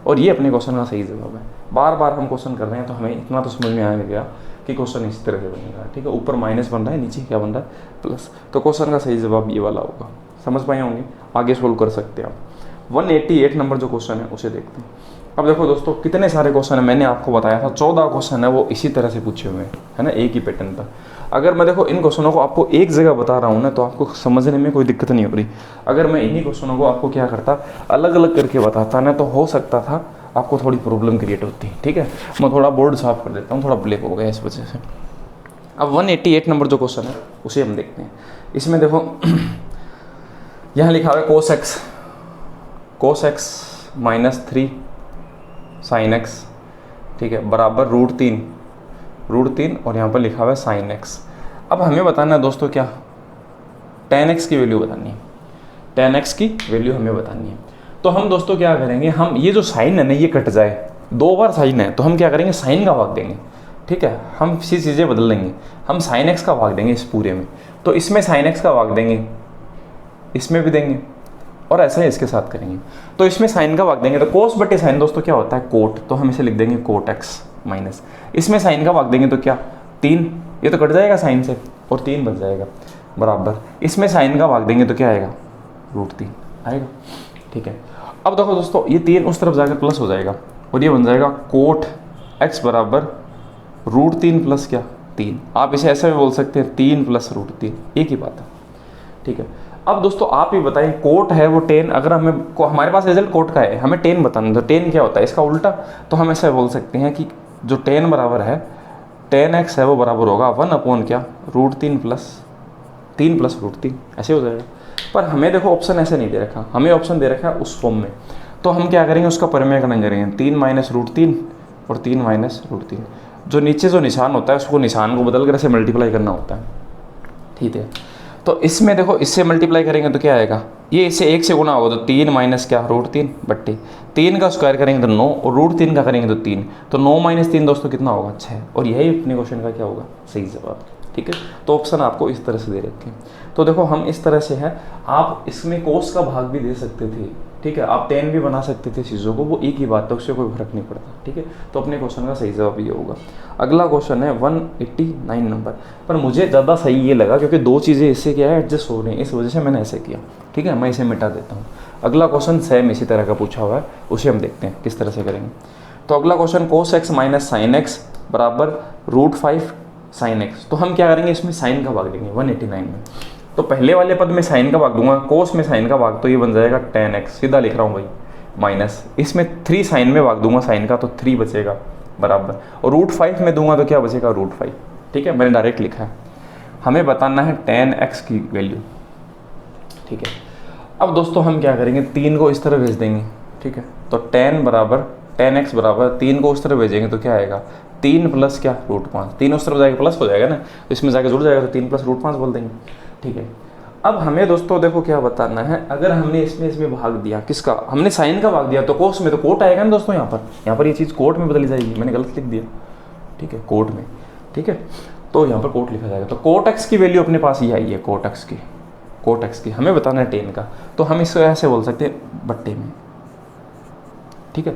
और ये अपने क्वेश्चन का सही जवाब है। बार बार हम क्वेश्चन कर रहे हैं तो हमें इतना तो समझ में आने लगा कि क्वेश्चन इस तरह से बनेगा, ठीक है। ऊपर माइनस बन रहा है, नीचे क्या बन रहा है, प्लस, तो क्वेश्चन का सही जवाब ये वाला होगा। समझ पाए होंगे, आगे सोल्व कर सकते हैं आप। 188 नंबर जो क्वेश्चन है उसे देखते हैं। अब देखो दोस्तों कितने सारे क्वेश्चन है, मैंने आपको बताया था 14 क्वेश्चन है वो इसी तरह से पूछे हुए हैं, है ना, एक ही पैटर्न पर। अगर मैं देखो इन क्वेश्चनों को आपको एक जगह बता रहा हूँ ना, तो आपको समझने में कोई दिक्कत नहीं हो रही। अगर मैं इन्हीं क्वेश्चनों को आपको क्या करता, अलग अलग करके बताता ना, तो हो सकता था आपको थोड़ी प्रॉब्लम क्रिएट होती, ठीक है। मैं थोड़ा बोर्ड साफ कर देता हूँ, थोड़ा ब्लैक हो गया इस वजह से। अब 188 नंबर जो क्वेश्चन है उसे हम देखते हैं। इसमें देखो यहाँ लिखा हुआ है cos x -3 sin x, ठीक है, बराबर √3 और यहाँ पर लिखा हुआ है sin x। अब हमें बताना है दोस्तों क्या, tan x की वैल्यू बतानी है, tan x की वैल्यू हमें बतानी है। तो हम दोस्तों क्या करेंगे, हम ये जो साइन है ना ये कट जाए, 2 बार साइन है तो हम क्या करेंगे, साइन का भाग देंगे, ठीक है। हम सी चीज़ें बदल लेंगे, हम sin x का भाग देंगे इस पूरे में, तो इसमें sin x का भाग देंगे, इसमें भी देंगे, और ऐसा ही इसके साथ करेंगे। तो इसमें साइन का भाग देंगे तो कोस बटे साइन दोस्तों क्या होता है, कोट, तो हम इसे लिख देंगे कोट x माइनस, इसमें साइन का भाग देंगे तो क्या 3, ये तो कट जाएगा साइन से और 3 बच जाएगा, बराबर इसमें साइन का भाग देंगे तो क्या आएगा, √3 आएगा, ठीक है। अब देखो दोस्तों ये 3 उस तरफ जाकर प्लस हो जाएगा और ये बन जाएगा कोट x बराबर √3 प्लस क्या 3। आप इसे ऐसे भी बोल सकते हैं 3 + √3, एक ही बात है, ठीक है। अब दोस्तों आप ही बताएं, कोट है वो 10, अगर हमारे पास रिजल्ट कोट का है, हमें 10 बताना, तो 10 क्या होता है इसका उल्टा। तो हम ऐसा बोल सकते हैं कि जो 10 बराबर है 10x है वो बराबर होगा 1 अपॉन क्या, √3 प्लस 3 ऐसे हो जाएगा। पर हमें देखो ऑप्शन ऐसे नहीं दे रखा, हमें ऑप्शन दे रखा है उस फॉर्म में। तो हम क्या करेंगे, उसका परिमेयकरण करेंगे, 3 माइनस √3 और 3 माइनस √3। जो नीचे जो निशान होता है उसको निशान को बदल कर ऐसे मल्टीप्लाई करना होता है, ठीक है। तो इसमें देखो इससे मल्टीप्लाई करेंगे तो क्या आएगा, ये इससे 1 से गुना होगा तो 3 माइनस क्या √3 बट्टे 3 का स्क्वायर करेंगे तो 9 और √3 का करेंगे तो 3, तो 9 माइनस 3 दोस्तों कितना होगा 6, और यही अपने क्वेश्चन का क्या होगा सही जवाब, ठीक है। तो ऑप्शन आपको इस तरह से दे रखे हैं। तो देखो हम इस तरह से है, आप इसमें कोस का भाग भी दे सकते थे, ठीक है, आप 10 भी बना सकते थे चीज़ों को, वो एक ही बात है, उससे कोई फर्क नहीं पड़ता, ठीक है। तो अपने क्वेश्चन का सही जवाब ये होगा। अगला क्वेश्चन है 189 नंबर, पर मुझे ज़्यादा सही ये लगा क्योंकि दो चीज़ें इससे क्या है एडजस्ट हो रही हैं, इस वजह से मैंने ऐसे किया, ठीक है। मैं इसे मिटा देता हूँ। अगला क्वेश्चन सेम इसी तरह का पूछा हुआ है, उसे हम देखते हैं किस तरह से करेंगे। तो अगला question cos x minus sine x बराबर √5 sin x। तो हम क्या करेंगे, इसमें साइन का भाग देंगे 189 में। तो पहले वाले पद में साइन का भाग दूंगा, कोस में साइन का भाग, तो ये बन जाएगा 10x, सीधा लिख रहा हूँ भाई, माइनस इसमें 3 साइन में भाग दूंगा साइन का, तो 3 बचेगा बराबर, और √5 में दूंगा तो क्या बचेगा √5, ठीक है, मैंने डायरेक्ट लिखा है। हमें बताना है 10x की वैल्यू, ठीक है। अब दोस्तों हम क्या करेंगे, 3 को इस तरह भेज देंगे, ठीक है। तो 10x बराबर 3 को उस तरह भेजेंगे तो क्या आएगा, 3 प्लस क्या √5, 3 उस तरफ जाएगा प्लस हो जाएगा ना, तो इसमें जाकर जुड़ जाएगा, तो 3 प्लस √5 बोल देंगे, ठीक है। अब हमें दोस्तों देखो क्या बताना है, अगर हमने इसमें भाग दिया, किसका, हमने साइन का भाग दिया, तो कोस में तो कोट आएगा ना दोस्तों, यहाँ पर ये चीज़ कोट में बदली जाएगी, मैंने गलत लिख दिया, ठीक है, कोट में, ठीक है। तो यहाँ पर कोट लिखा जाएगा, तो कोट एक्स की वैल्यू अपने पास ये आई है, कोट एक्स की हमें बताना है 10 का, तो हम इसको ऐसे बोल सकते हैं बट्टे में, ठीक है,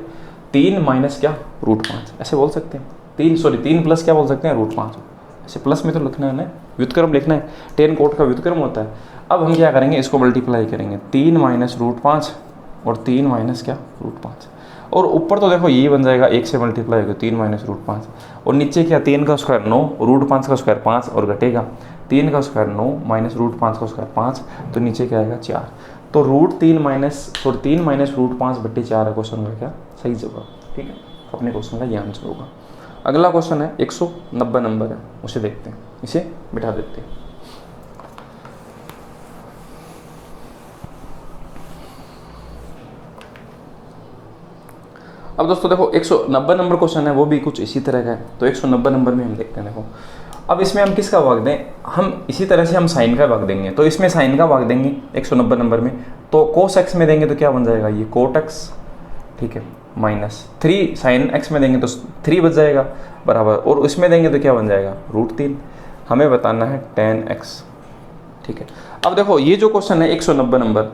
3 माइनस क्या √5 ऐसे बोल सकते हैं, 3 प्लस क्या बोल सकते हैं √5, ऐसे प्लस में तो लिखना है ना, व्युत्क्रम लिखना है, 10 कोट का व्युत्क्रम होता है। अब हम क्या करेंगे, इसको मल्टीप्लाई करेंगे, 3 माइनस √5 और 3 माइनस क्या √5, और ऊपर तो देखो ये बन जाएगा 1 से मल्टीप्लाई होगा 3 माइनस √5, और नीचे क्या 3 का स्क्वायर 9, √5 का स्क्वायर 5 और घटेगा 3 का स्क्वायर 9 माइनस √5 का स्क्वायर 5, तो नीचे क्या आएगा 4, तो √3 माइनस √5 बट्टे 4 है क्वेश्चन का क्या सही जवाब, ठीक है। अपने क्वेश्चन का ये आंसर होगा। अगला क्वेश्चन है 190 नंबर है, उसे देखते हैं, इसे बिठा देते हैं। अब दोस्तों देखो 190 नंबर क्वेश्चन है, वो भी कुछ इसी तरह का है, तो 190 नंबर में हम देखते हैं। देखो अब इसमें हम किसका भाग दें, हम इसी तरह से हम साइन का भाग देंगे, तो इसमें साइन का भाग देंगे 190 नंबर में, तो कोस एक्स में देंगे तो क्या बन जाएगा, ये कोट एक्स, ठीक है, माइनस 3 साइन एक्स में देंगे तो 3 बच जाएगा बराबर, और उसमें देंगे तो क्या बन जाएगा √3। हमें बताना है 10x, ठीक है। अब देखो ये जो क्वेश्चन है 190 नंबर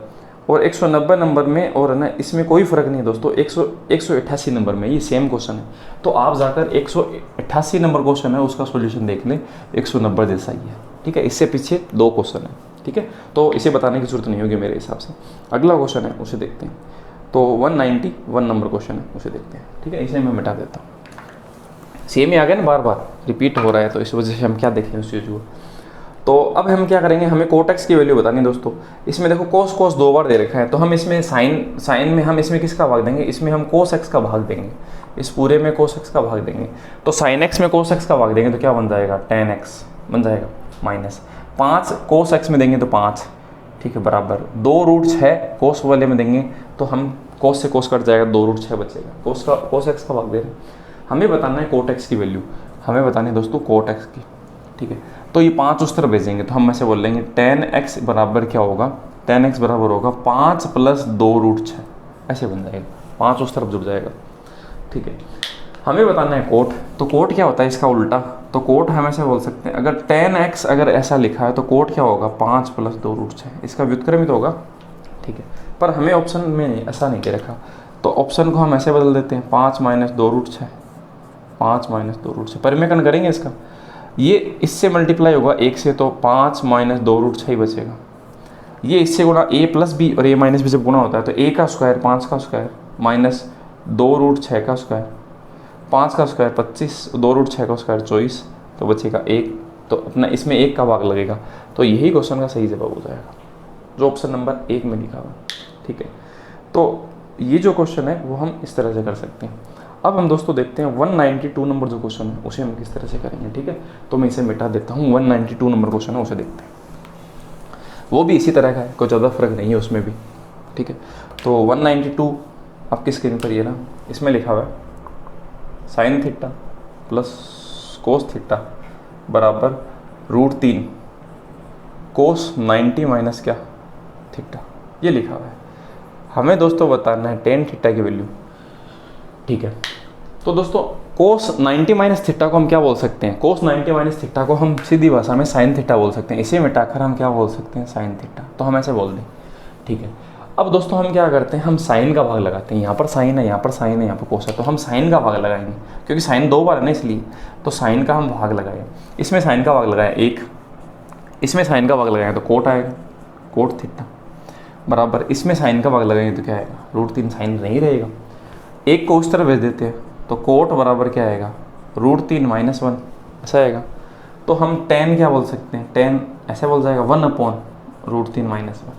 और 190 नंबर में और है ना, इसमें कोई फ़र्क नहीं है दोस्तों, 188 नंबर में ये सेम क्वेश्चन है, तो आप जाकर 188 नंबर क्वेश्चन है उसका सॉल्यूशन देख लें, 190 जैसा ही है, ठीक है। इससे पीछे 2 क्वेश्चन है, ठीक है, तो इसे बताने की जरूरत नहीं होगी मेरे हिसाब से। अगला क्वेश्चन है उसे देखते हैं, तो 191 नंबर क्वेश्चन है उसे देखते हैं, ठीक है। इसे मैं मिटा देता हूँ, सेम ही आ गया ना, बार बार रिपीट हो रहा है, तो इस वजह से हम क्या देखें उस चीज़ को। तो अब हम क्या करेंगे, हमें कोट एक्स की वैल्यू बतानी है दोस्तों। इसमें देखो कोस 2 बार दे रखा है, तो हम इसमें साइन में हम इसमें किसका भाग देंगे, इसमें हम कोस एक्स का भाग देंगे, इस पूरे में कोस एक्स का भाग देंगे, तो साइन एक्स में कोस एक्स का भाग देंगे तो क्या बन जाएगा 10x बन जाएगा, माइनस 5 कोस एक्स में देंगे तो 5, ठीक है, बराबर 2√6 कोस वाले में देंगे तो हम कोस से कोस कट जाएगा, 2√6 बचेगा, कोस एक्स का भाग दे रहे हैं। हमें बताना है कोट एक्स की वैल्यू, हमें बतानी है दोस्तों कोट एक्स की, ठीक है। तो ये 5 उस तरफ भेजेंगे, तो हम ऐसे बोल लेंगे 10x बराबर क्या होगा, 10x बराबर होगा 5 प्लस 2√6, ऐसे बन जाएगा, 5 उस तरफ जुड़ जाएगा, ठीक है। हमें बताना है कोट, तो कोट क्या होता है इसका उल्टा, तो कोट हम ऐसे बोल सकते हैं, अगर 10x अगर ऐसा लिखा है तो कोट क्या होगा 5 प्लस 2√6, इसका व्युत्क्रम ही तो होगा, ठीक है। पर हमें ऑप्शन में ऐसा नहीं दे रखा, तो ऑप्शन को हम ऐसे बदल देते हैं 5 माइनस 2√6, 5 माइनस 2√6 परिमेयकरण करेंगे इसका, ये इससे मल्टीप्लाई होगा 1 से, तो 5 माइनस 2√6 ही बचेगा, ये इससे गुणा a प्लस बी और a माइनस बी जब गुणा होता है तो a का स्क्वायर 5 का स्क्वायर माइनस 2√6 का स्क्वायर, 5 का स्क्वायर 25, 2√6 का स्क्वायर 24, तो बचेगा 1, तो अपना इसमें 1 का भाग लगेगा, तो यही क्वेश्चन का सही जवाब हो जाएगा, जो ऑप्शन नंबर 1 में लिखा हुआ है, ठीक है। तो ये जो क्वेश्चन है वो हम इस तरह से कर सकते हैं। अब हम दोस्तों देखते हैं 192 नंबर जो क्वेश्चन है उसे हम किस तरह से करेंगे, ठीक है। तो मैं इसे मिटा देता हूँ। 192 नंबर क्वेश्चन है उसे देखते हैं। वो भी इसी तरह का है, कोई ज़्यादा फर्क नहीं है उसमें भी, ठीक है। तो 192 आपकी स्क्रीन पर ये ना, इसमें लिखा हुआ है sine theta plus cos theta बराबर √3 कोस 90 माइनस क्या थीटा, ये लिखा हुआ है। हमें दोस्तों बताना है टेन थीटा की वैल्यू, ठीक है। तो दोस्तों कोस 90 माइनस थीटा को हम क्या बोल सकते हैं, कोस 90 माइनस थीटा को हम सीधी भाषा में साइन थीटा बोल सकते हैं। इसे मिटाकर हम क्या बोल सकते हैं, साइन थीटा। तो हम ऐसे बोल दें, ठीक है। अब दोस्तों हम क्या करते हैं, हम साइन का भाग लगाते हैं। यहाँ पर साइन है, यहाँ पर साइन है, यहाँ पर कोस है, तो हम साइन का भाग लगाएंगे क्योंकि साइन 2 बार है ना, इसलिए। तो साइन का हम भाग लगाए, इसमें साइन का भाग लगाया 1, इसमें साइन का भाग लगाएंगे तो कोट आएगा, कोट थीटा बराबर, इसमें साइन का भाग लगाएंगे तो क्या आएगा, √3 साइन नहीं रहेगा। एक को उस तरह भेज देते हैं तो कोट बराबर क्या आएगा, √3 - 1, ऐसा आएगा। तो हम टेन क्या बोल सकते हैं, टेन ऐसे बोल जाएगा 1/√3 - 1।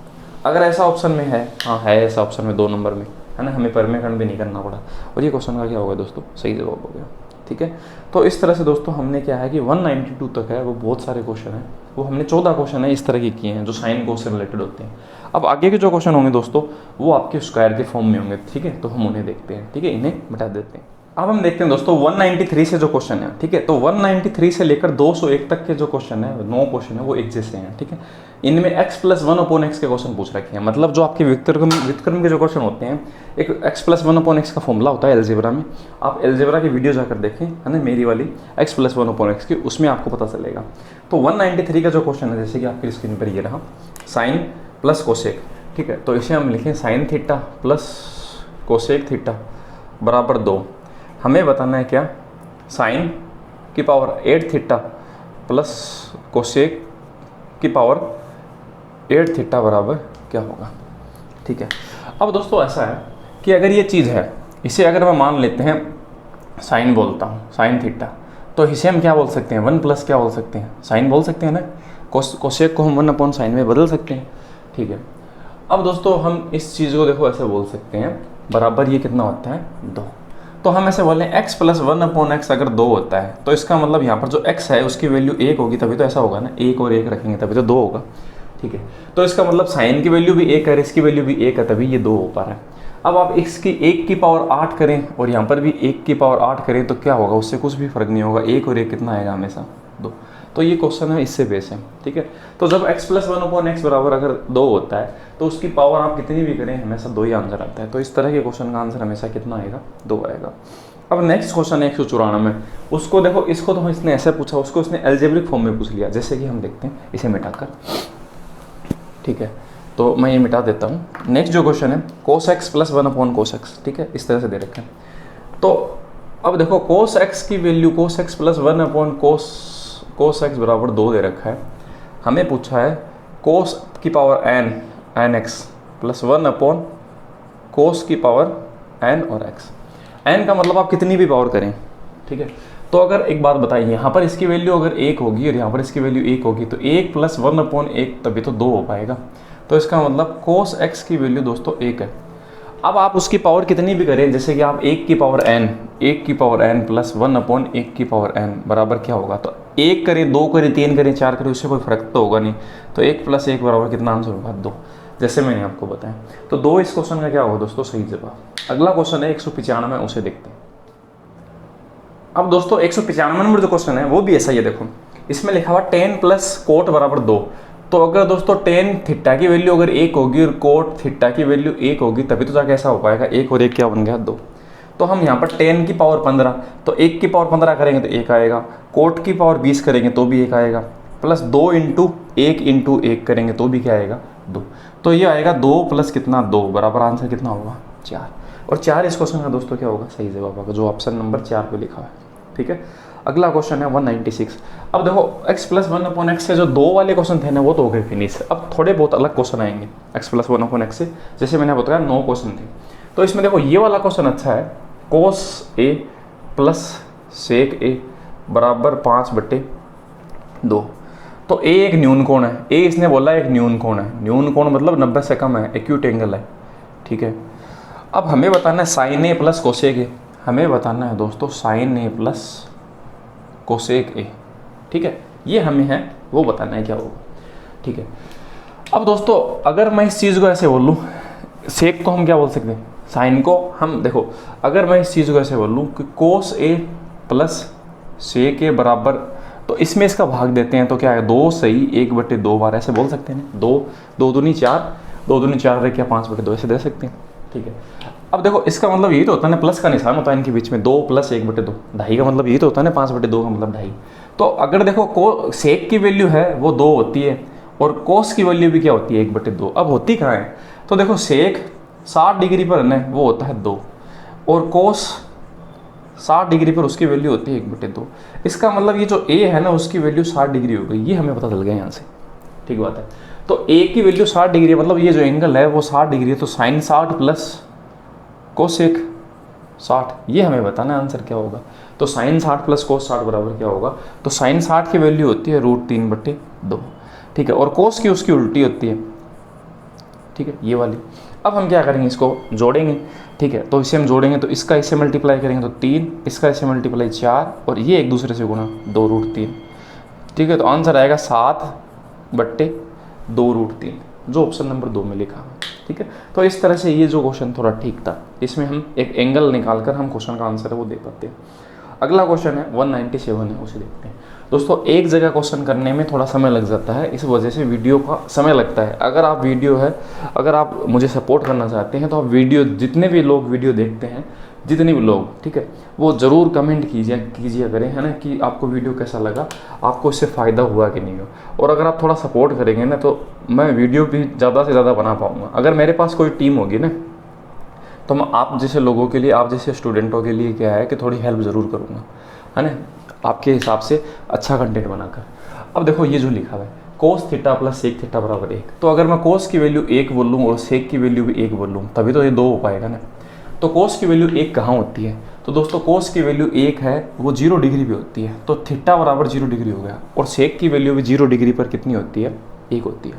अगर ऐसा ऑप्शन में है, हाँ है ऐसा ऑप्शन में 2 नंबर में, है ना, हमें परिमेयकरण भी नहीं करना पड़ा। और ये क्वेश्चन का क्या होगा दोस्तों, सही जवाब हो गया, ठीक है। तो इस तरह से दोस्तों हमने क्या है कि 192 तक है वो बहुत सारे क्वेश्चन हैं, वो हमने 14 क्वेश्चन है इस तरह के किए हैं जो साइन कोस से रिलेटेड होते हैं। अब आगे के जो क्वेश्चन होंगे दोस्तों वो आपके स्क्वायर के फॉर्म में होंगे, ठीक है। तो हम उन्हें देखते हैं, ठीक है, इन्हें मिटा देते हैं। अब हम देखते हैं दोस्तों 193 से जो क्वेश्चन है, ठीक है। तो 193 से लेकर 201 तक के जो क्वेश्चन है, 9 क्वेश्चन है, वो एक जैसे हैं, ठीक है। इनमें x + 1/x के क्वेश्चन पूछ रखे हैं। मतलब जो आपके व्युत्क्रम के जो क्वेश्चन होते हैं, एक x + 1/x का फॉर्मूला होता है एलजेब्रा में। आप एलजेब्रा की वीडियो जाकर देखें, है ना, मेरी वाली x + 1/x की, उसमें आपको पता चलेगा। तो 193 का जो क्वेश्चन है, जैसे कि आपकी स्क्रीन पर ये रहा, साइन प्लस कोसेक, ठीक है। तो इसे हम लिखें sine theta plus cosec theta बराबर 2। हमें बताना है क्या, साइन की पावर 8 थीटा प्लस कोसेक की पावर 8 थीटा बराबर क्या होगा, ठीक है। अब दोस्तों ऐसा है कि अगर ये चीज़ है, इसे अगर मैं मान लेते हैं साइन बोलता हूँ, साइन थीटा, तो इसे हम क्या बोल सकते हैं, 1 + क्या बोल सकते हैं, साइन बोल सकते हैं ना। कोसेक को हम 1/sin में बदल सकते हैं, ठीक है। अब दोस्तों हम इस चीज़ को देखो ऐसे बोल सकते हैं, बराबर ये कितना होता है, 2। तो हम ऐसे बोलें x + 1/x अगर 2 होता है तो इसका मतलब यहाँ पर जो x है उसकी वैल्यू 1 होगी, तभी तो ऐसा होगा ना, 1 और 1 रखेंगे तभी तो 2 होगा, ठीक है। तो इसका मतलब साइन की वैल्यू भी 1 है, इसकी वैल्यू भी 1 है, तभी ये 2 हो पा रहा है। अब आप इसकी 1 की पावर 8 करें और यहाँ पर भी 1 की पावर 8 करें तो क्या होगा, उससे कुछ भी फर्क नहीं होगा, 1 और 1 कितना आएगा, हमेशा 2। तो ये क्वेश्चन है इससे बेस है, ठीक है। तो जब x + 1/x बराबर अगर 2 होता है तो उसकी पावर आप कितनी भी करें हमेशा 2 ही आंसर आता है। तो इस तरह के क्वेश्चन का आंसर हमेशा कितना आएगा, 2 आएगा। अब नेक्स्ट क्वेश्चन है 194, उसको देखो, इसको तो इसने ऐसे पूछा, उसको इसने एल्जेब्रिक फॉर्म में पूछ लिया। जैसे कि हम देखते हैं इसे मिटाकर, ठीक है। तो मैं ये मिटा देता हूँ। नेक्स्ट जो क्वेश्चन है cos x + 1/cos x, ठीक है, इस तरह से दे रखे हैं। तो अब देखो cos x की value, cos x + 1/cos x बराबर 2 दे रखा है। हमें पूछा है cos की पावर n x + 1/cos की पावर n और x। n का मतलब आप कितनी भी पावर करें, ठीक है। तो अगर एक बात बताइए, यहाँ पर इसकी वैल्यू अगर 1 होगी और यहाँ पर इसकी वैल्यू 1 होगी तो 1 + 1/1 तभी तो 2 हो पाएगा। तो इसका मतलब cos x की वैल्यू दोस्तों 1 है। अब आप उसकी पावर कितनी भी करें, जैसे कि आप 1 की पावर n + 1/1 की पावर n बराबर क्या होगा, तो 1 करें, 2 करें, 3 करें, 4 करें, उससे कोई फर्क तो होगा नहीं। तो 1 + 1 बराबर कितना आंसर होगा, 2, जैसे मैंने आपको बताया। तो 2 इस क्वेश्चन का क्या होगा दोस्तों, सही जवाब। अगला क्वेश्चन है 195, उसे देखते हैं। अब दोस्तों 195 नंबर जो क्वेश्चन है वो भी ऐसा ही है। देखो इसमें लिखा हुआ tan + कोट बराबर 2। तो अगर दोस्तों tan थीटा की वैल्यू अगर 1 होगी और कोट थीटा की वैल्यू 1 होगी तभी तो जाके ऐसा हो पाएगा, 1 और 1 क्या बन गया, 2। तो हम यहाँ पर tan की पावर 15, तो 1 की पावर 15 करेंगे तो 1 आएगा, कोट की पावर 20 करेंगे तो भी 1 आएगा, प्लस 2 × 1 करेंगे तो भी क्या आएगा, 2। तो ये आएगा 2 + कितना, 2 बराबर आंसर कितना होगा, 4। और 4 इस क्वेश्चन का दोस्तों क्या होगा, सही जवाब होगा, जो ऑप्शन नंबर 4 पे लिखा है, ठीक है। अगला क्वेश्चन है 196। अब देखो x + 1/x से जो 2 वाले क्वेश्चन थे ना वो तो हो गए फिनिश। अब थोड़े बहुत अलग क्वेश्चन आएंगे x + 1/x से, जैसे मैंने बताया 9 क्वेश्चन थे। तो इसमें देखो ये वाला क्वेश्चन अच्छा है, cos a + sec a बराबर 5/2। तो ए एक न्यून कोण है, ए इसने बोला एक न्यून कोण है, न्यून कोण मतलब 90 से कम है, एक्यूट एंगल है, ठीक है। अब हमें बताना है sine A plus cosec A, हमें बताना है दोस्तों sine A plus cosec A, ठीक है, ये हमें है वो बताना है क्या होगा, ठीक है। अब दोस्तों अगर मैं इस चीज़ को ऐसे बोल लूँ, सेक को हम क्या बोल सकते हैं, साइन को हम देखो, अगर मैं इस चीज़ को ऐसे बोल लूँ कि कोस ए प्लस सेक ए बराबर, तो इसमें इसका भाग देते हैं तो क्या है 2 सही 1/2 बार ऐसे बोल सकते हैं ना, 2 दूनी 4, 2 दूनी 4 रह क्या 5/2 ऐसे दे सकते हैं, ठीक है। अब देखो इसका मतलब यही तो होता है ना, प्लस का निशान होता है इनके बीच में, 2 + 1/2, ढाई का मतलब यही तो होता है ना, 5/2 का मतलब ढाई। तो अगर देखो को सेक की वैल्यू है वो 2 होती है और कोस की वैल्यू भी क्या होती है 1/2, अब होती कहाँ है, तो देखो सेक 60 डिग्री पर है वो होता है 2 और कोस 60 डिग्री पर उसकी वैल्यू होती है 1/2। इसका मतलब ये जो ए है ना उसकी वैल्यू 60 डिग्री हो गई, ये हमें पता चल गया यहाँ से, ठीक बात है। तो ए की वैल्यू 60 डिग्री है, मतलब ये जो एंगल है वो 60 डिग्री है, तो साइन 60 प्लस कोसेक 60, ये हमें बताना है आंसर क्या होगा। तो साइन 60 प्लस कोस 60 बराबर क्या होगा, तो साइन 60 की वैल्यू होती है √3/2, ठीक है, और कोस की उसकी उल्टी होती है, ठीक है, ये वाली। अब हम क्या करेंगे, इसको जोड़ेंगे, ठीक है, तो इसे हम जोड़ेंगे तो इसका इससे मल्टीप्लाई करेंगे तो 3, इसका इससे मल्टीप्लाई 4 और ये एक दूसरे से गुणा 2√3, ठीक है, तो आंसर आएगा 7/2√3, जो ऑप्शन नंबर 2 में लिखा है, ठीक है। तो इस तरह से ये जो क्वेश्चन थोड़ा ठीक था, इसमें हम एक एंगल निकाल कर हम क्वेश्चन का आंसर है वो दे पाते हैं। अगला क्वेश्चन है 197 है, उसे देखते हैं। दोस्तों एक जगह क्वेश्चन करने में थोड़ा समय लग जाता है, इस वजह से वीडियो का समय लगता है। अगर आप मुझे सपोर्ट करना चाहते हैं तो आप वीडियो, जितने भी लोग वीडियो देखते हैं, जितने भी लोग, ठीक है, वो ज़रूर कमेंट कीजिए करें, है ना, कि आपको वीडियो कैसा लगा, आपको इससे फ़ायदा हुआ कि नहीं हो। और अगर आप थोड़ा सपोर्ट करेंगे ना तो मैं वीडियो भी ज़्यादा से ज़्यादा बना पाऊँगा। अगर मेरे पास कोई टीम होगी ना तो मैं आप जैसे लोगों के लिए, आप जैसे स्टूडेंटों के लिए क्या है कि थोड़ी हेल्प ज़रूर करूँगा, है ना, आपके हिसाब से अच्छा कंटेंट बनाकर। अब देखो ये जो लिखा हुआ है cos theta plus sec theta बराबर 1, तो अगर मैं कोस की वैल्यू 1 बोल लूँ और सेक की वैल्यू भी 1 बोल लूँ तभी तो ये 2 हो पाएगा ना। तो कोस की वैल्यू 1 कहाँ होती है, तो दोस्तों कोस की वैल्यू 1 है वो 0 डिग्री भी होती है, तो थीटा बराबर 0 डिग्री हो गया, और सेक की वैल्यू भी 0 डिग्री पर कितनी होती है, 1 होती है,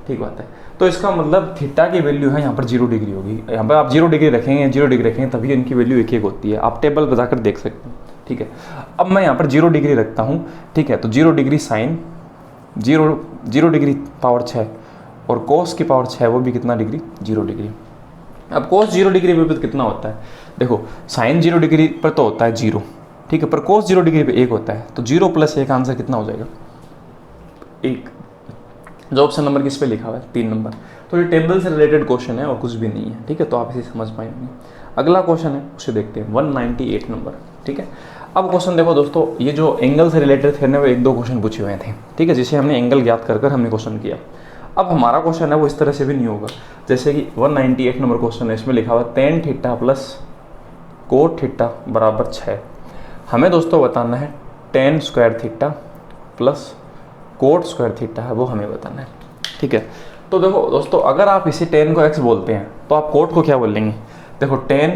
ठीक बात है। तो इसका मतलब थीटा की वैल्यू है यहाँ पर 0 डिग्री होगी, यहाँ पर आप 0 डिग्री रखेंगे, 0 डिग्री रखेंगे तभी इनकी वैल्यू 1 होती है, आप टेबल पर जाकर देख सकते हैं, ठीक है। अब मैं यहाँ पर 0 डिग्री रखता हूँ, ठीक है, तो 0 डिग्री साइन 0 डिग्री पावर 6 और कोस की पावर 6 वो भी कितना डिग्री, 0 डिग्री। अब कोस 0 डिग्री पे तो कितना होता है, देखो साइन 0 डिग्री पर तो होता है 0, ठीक है, पर कोस 0 डिग्री पे 1 होता है, तो 0 + 1 आंसर कितना हो जाएगा, 1, जो ऑप्शन नंबर किस पे लिखा हुआ है 3 नंबर। तो ये टेबल से रिलेटेड क्वेश्चन है और कुछ भी नहीं है, ठीक है, तो आप इसे समझ पाएंगे। अगला क्वेश्चन है उसे देखते हैं 198 नंबर, ठीक है। अब क्वेश्चन देखो दोस्तों, ये जो एंगल से रिलेटेड थे ना वो 1-2 क्वेश्चन पूछे हुए थे, ठीक है, जिसे हमने एंगल ज्ञात कर हमने क्वेश्चन किया। अब हमारा क्वेश्चन है वो इस तरह से भी नहीं होगा, जैसे कि 198 नंबर क्वेश्चन है, इसमें लिखा हुआ tan theta plus cot theta बराबर 6। हमें दोस्तों बताना है tan square theta plus coat square theta है वो हमें बताना है, ठीक है। तो देखो दोस्तों अगर आप इसे tan को x बोलते हैं तो आप कोट को क्या बोलेंगे, देखो tan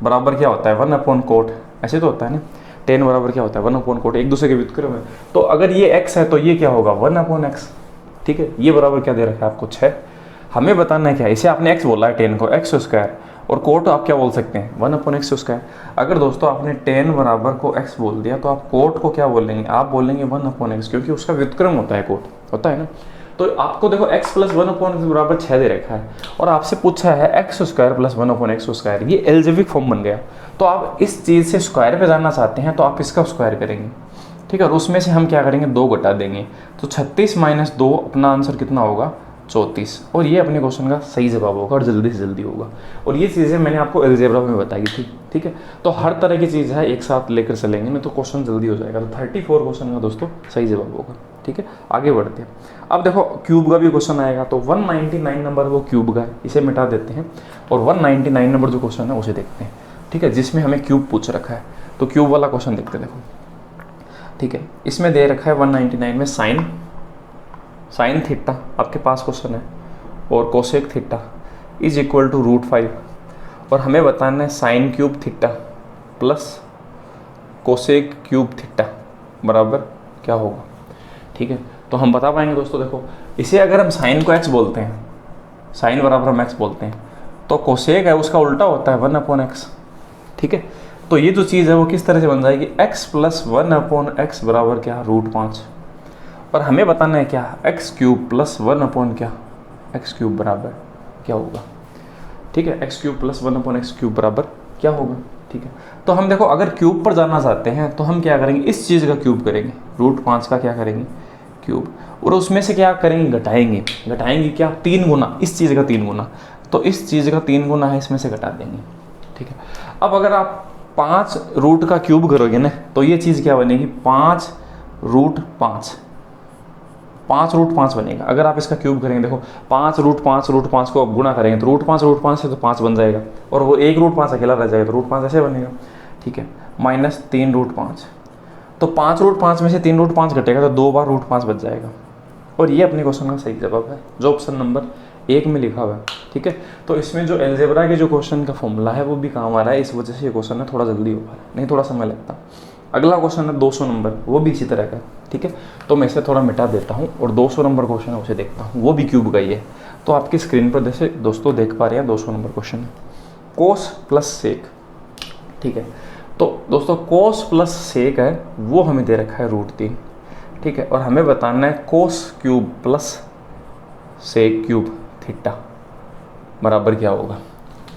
बराबर क्या होता है 1/कोट, ऐसे तो होता है ना, tan बराबर क्या होता है 1/कोट, एक दूसरे के व्युत्क्रम है। तो अगर ये x है तो ये क्या होगा 1/x, ठीक है, ये बराबर क्या दे रखा है आपको 6। हमें बताना है क्या, इसे आपने x बोला है tan को x स्क्वायर, और कोट आप क्या बोल सकते हैं 1/x स्क्वायर। अगर दोस्तों आपने tan बराबर को x बोल दिया तो आप कोट को क्या बोलेंगे, आप बोलेंगे 1/x, क्योंकि उसका व्युत्क्रम होता है कोट, होता है ना। तो आपको देखो x + 1/x बराबर 6 दे रखा है और आपसे पूछा है x स्क्वायर + 1/x स्क्वायर, ये एल्जेब्रिक फॉर्म बन गया। तो आप इस चीज़ से स्क्वायर पे जाना चाहते हैं तो आप इसका स्क्वायर करेंगे, ठीक है, और उसमें से हम क्या करेंगे 2 घटा देंगे, तो 36 - 2 अपना आंसर कितना होगा 34, और ये अपने क्वेश्चन का सही जवाब होगा और जल्दी से जल्दी होगा। और ये चीज़ें मैंने आपको अलजेब्रा में बताई थी, ठीक है। तो हर तरह की चीज़ है एक साथ लेकर चलेंगे ना तो क्वेश्चन जल्दी हो जाएगा। तो 34 क्वेश्चन का दोस्तों सही जवाब होगा, ठीक है। आगे बढ़ते हैं, अब देखो क्यूब का भी क्वेश्चन आएगा, तो 199 नंबर वो क्यूब का है, इसे मिटा देते हैं और 199 नंबर जो क्वेश्चन है उसे देखते हैं, ठीक है, जिसमें हमें क्यूब पूछ रखा है। तो क्यूब वाला क्वेश्चन देखते हैं, देखो, ठीक है, इसमें दे रखा है 199 में साइन थीटा आपके पास क्वेश्चन है और cosec theta is equal to √5, और हमें बताना है sine cube theta plus cosec cube theta बराबर क्या होगा, ठीक है। तो हम बता पाएंगे दोस्तों। देखो इसे अगर हम साइन को एक्स बोलते हैं, साइन बराबर हम एक्स बोलते हैं, तो कोसेक है उसका उल्टा होता है 1/x। ठीक है, तो ये जो चीज़ है वो किस तरह से बन जाएगी, x + 1/x बराबर क्या, √5। और हमें बताना है क्या, x³ + 1 क्या, x³ बराबर क्या होगा। ठीक है, x³ + 1/x³ बराबर क्या होगा। ठीक है, तो हम देखो अगर क्यूब पर जाना चाहते हैं तो हम क्या करेंगे, इस चीज़ का क्यूब करेंगे, √5 का क्या करेंगे, क्यूब, और उसमें से क्या करेंगे, घटाएंगे। घटाएंगे क्या, 3 गुना, इस चीज़ का 3 गुना, तो इस चीज़ का 3 गुना है, इसमें से घटा देंगे। ठीक है, अब अगर आप 5 रूट का क्यूब करोगे ना, तो ये चीज़ क्या बनेगी, 5√5, 5√5 बनेगा। अगर आप इसका क्यूब करेंगे, देखो 5√5 को आप गुणा करेंगे तो √5 से तो 5 बन जाएगा, और वो 1√5 अकेला रह जाएगा, तो √5 ऐसे बनेगा। ठीक है, -3√5, तो 5√5 में से 3√5 घटेगा तो 2 बार √5 बच जाएगा, और ये अपने क्वेश्चन का सही जवाब है, जो ऑप्शन नंबर 1 में लिखा हुआ है। ठीक है, तो इसमें जो अलजेब्रा के जो क्वेश्चन का फॉर्मूला है वो भी काम आ रहा है, इस वजह से ये क्वेश्चन है थोड़ा जल्दी हो पा रहा है, नहीं थोड़ा समय लगता। अगला क्वेश्चन है 200 नंबर, वो भी इसी तरह का है। ठीक है, तो मैं इसे थोड़ा मिटा देता हूँ और 200 नंबर क्वेश्चन है उसे देखता हूँ, वो भी क्यूब का ही है। तो आपकी स्क्रीन पर जैसे दोस्तों देख पा रहे हैं 200 नंबर क्वेश्चन है, कोस प्लस सेक। ठीक है, तो दोस्तों कोस प्लस सेक है वो हमें दे रखा है √3। ठीक है, और हमें बताना है cos cube plus sec cube theta बराबर क्या होगा।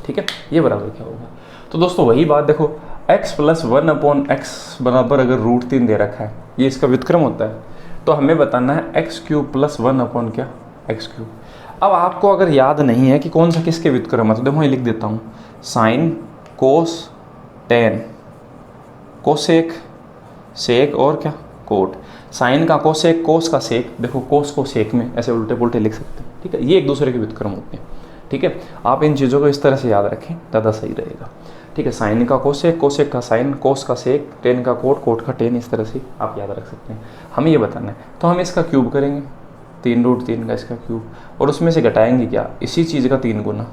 ठीक है, ये बराबर क्या होगा। तो दोस्तों वही बात देखो, x + 1/x बराबर अगर √3 दे रखा है, ये इसका व्युत्क्रम होता है, तो हमें बताना है x³ + 1 क्या, x³। अब आपको अगर याद नहीं है कि कौन सा किसके व्युत्क्रम है, तो देखो मैं लिख देता हूँ, साइन, कोस, टेन, कोसेक, सेक और क्या, कोट। साइन का कोसेक, कोस का सेक, देखो कोस को सेक में ऐसे उल्टे पुल्टे लिख सकते हैं। ठीक है, ये एक दूसरे के व्युत्क्रम होते हैं। ठीक है, आप इन चीज़ों को इस तरह से याद रखें, ज़्यादा सही रहेगा। ठीक है, साइन का कोसेक, कोसेक का साइन, कोस का सेक, टेन का कोट, कोट का टेन, इस तरह से आप याद रख सकते हैं। हमें ये बताना है, तो हम इसका क्यूब करेंगे, 3√3 का इसका क्यूब, और उसमें से घटाएंगे क्या, इसी चीज़ का 3 गुना।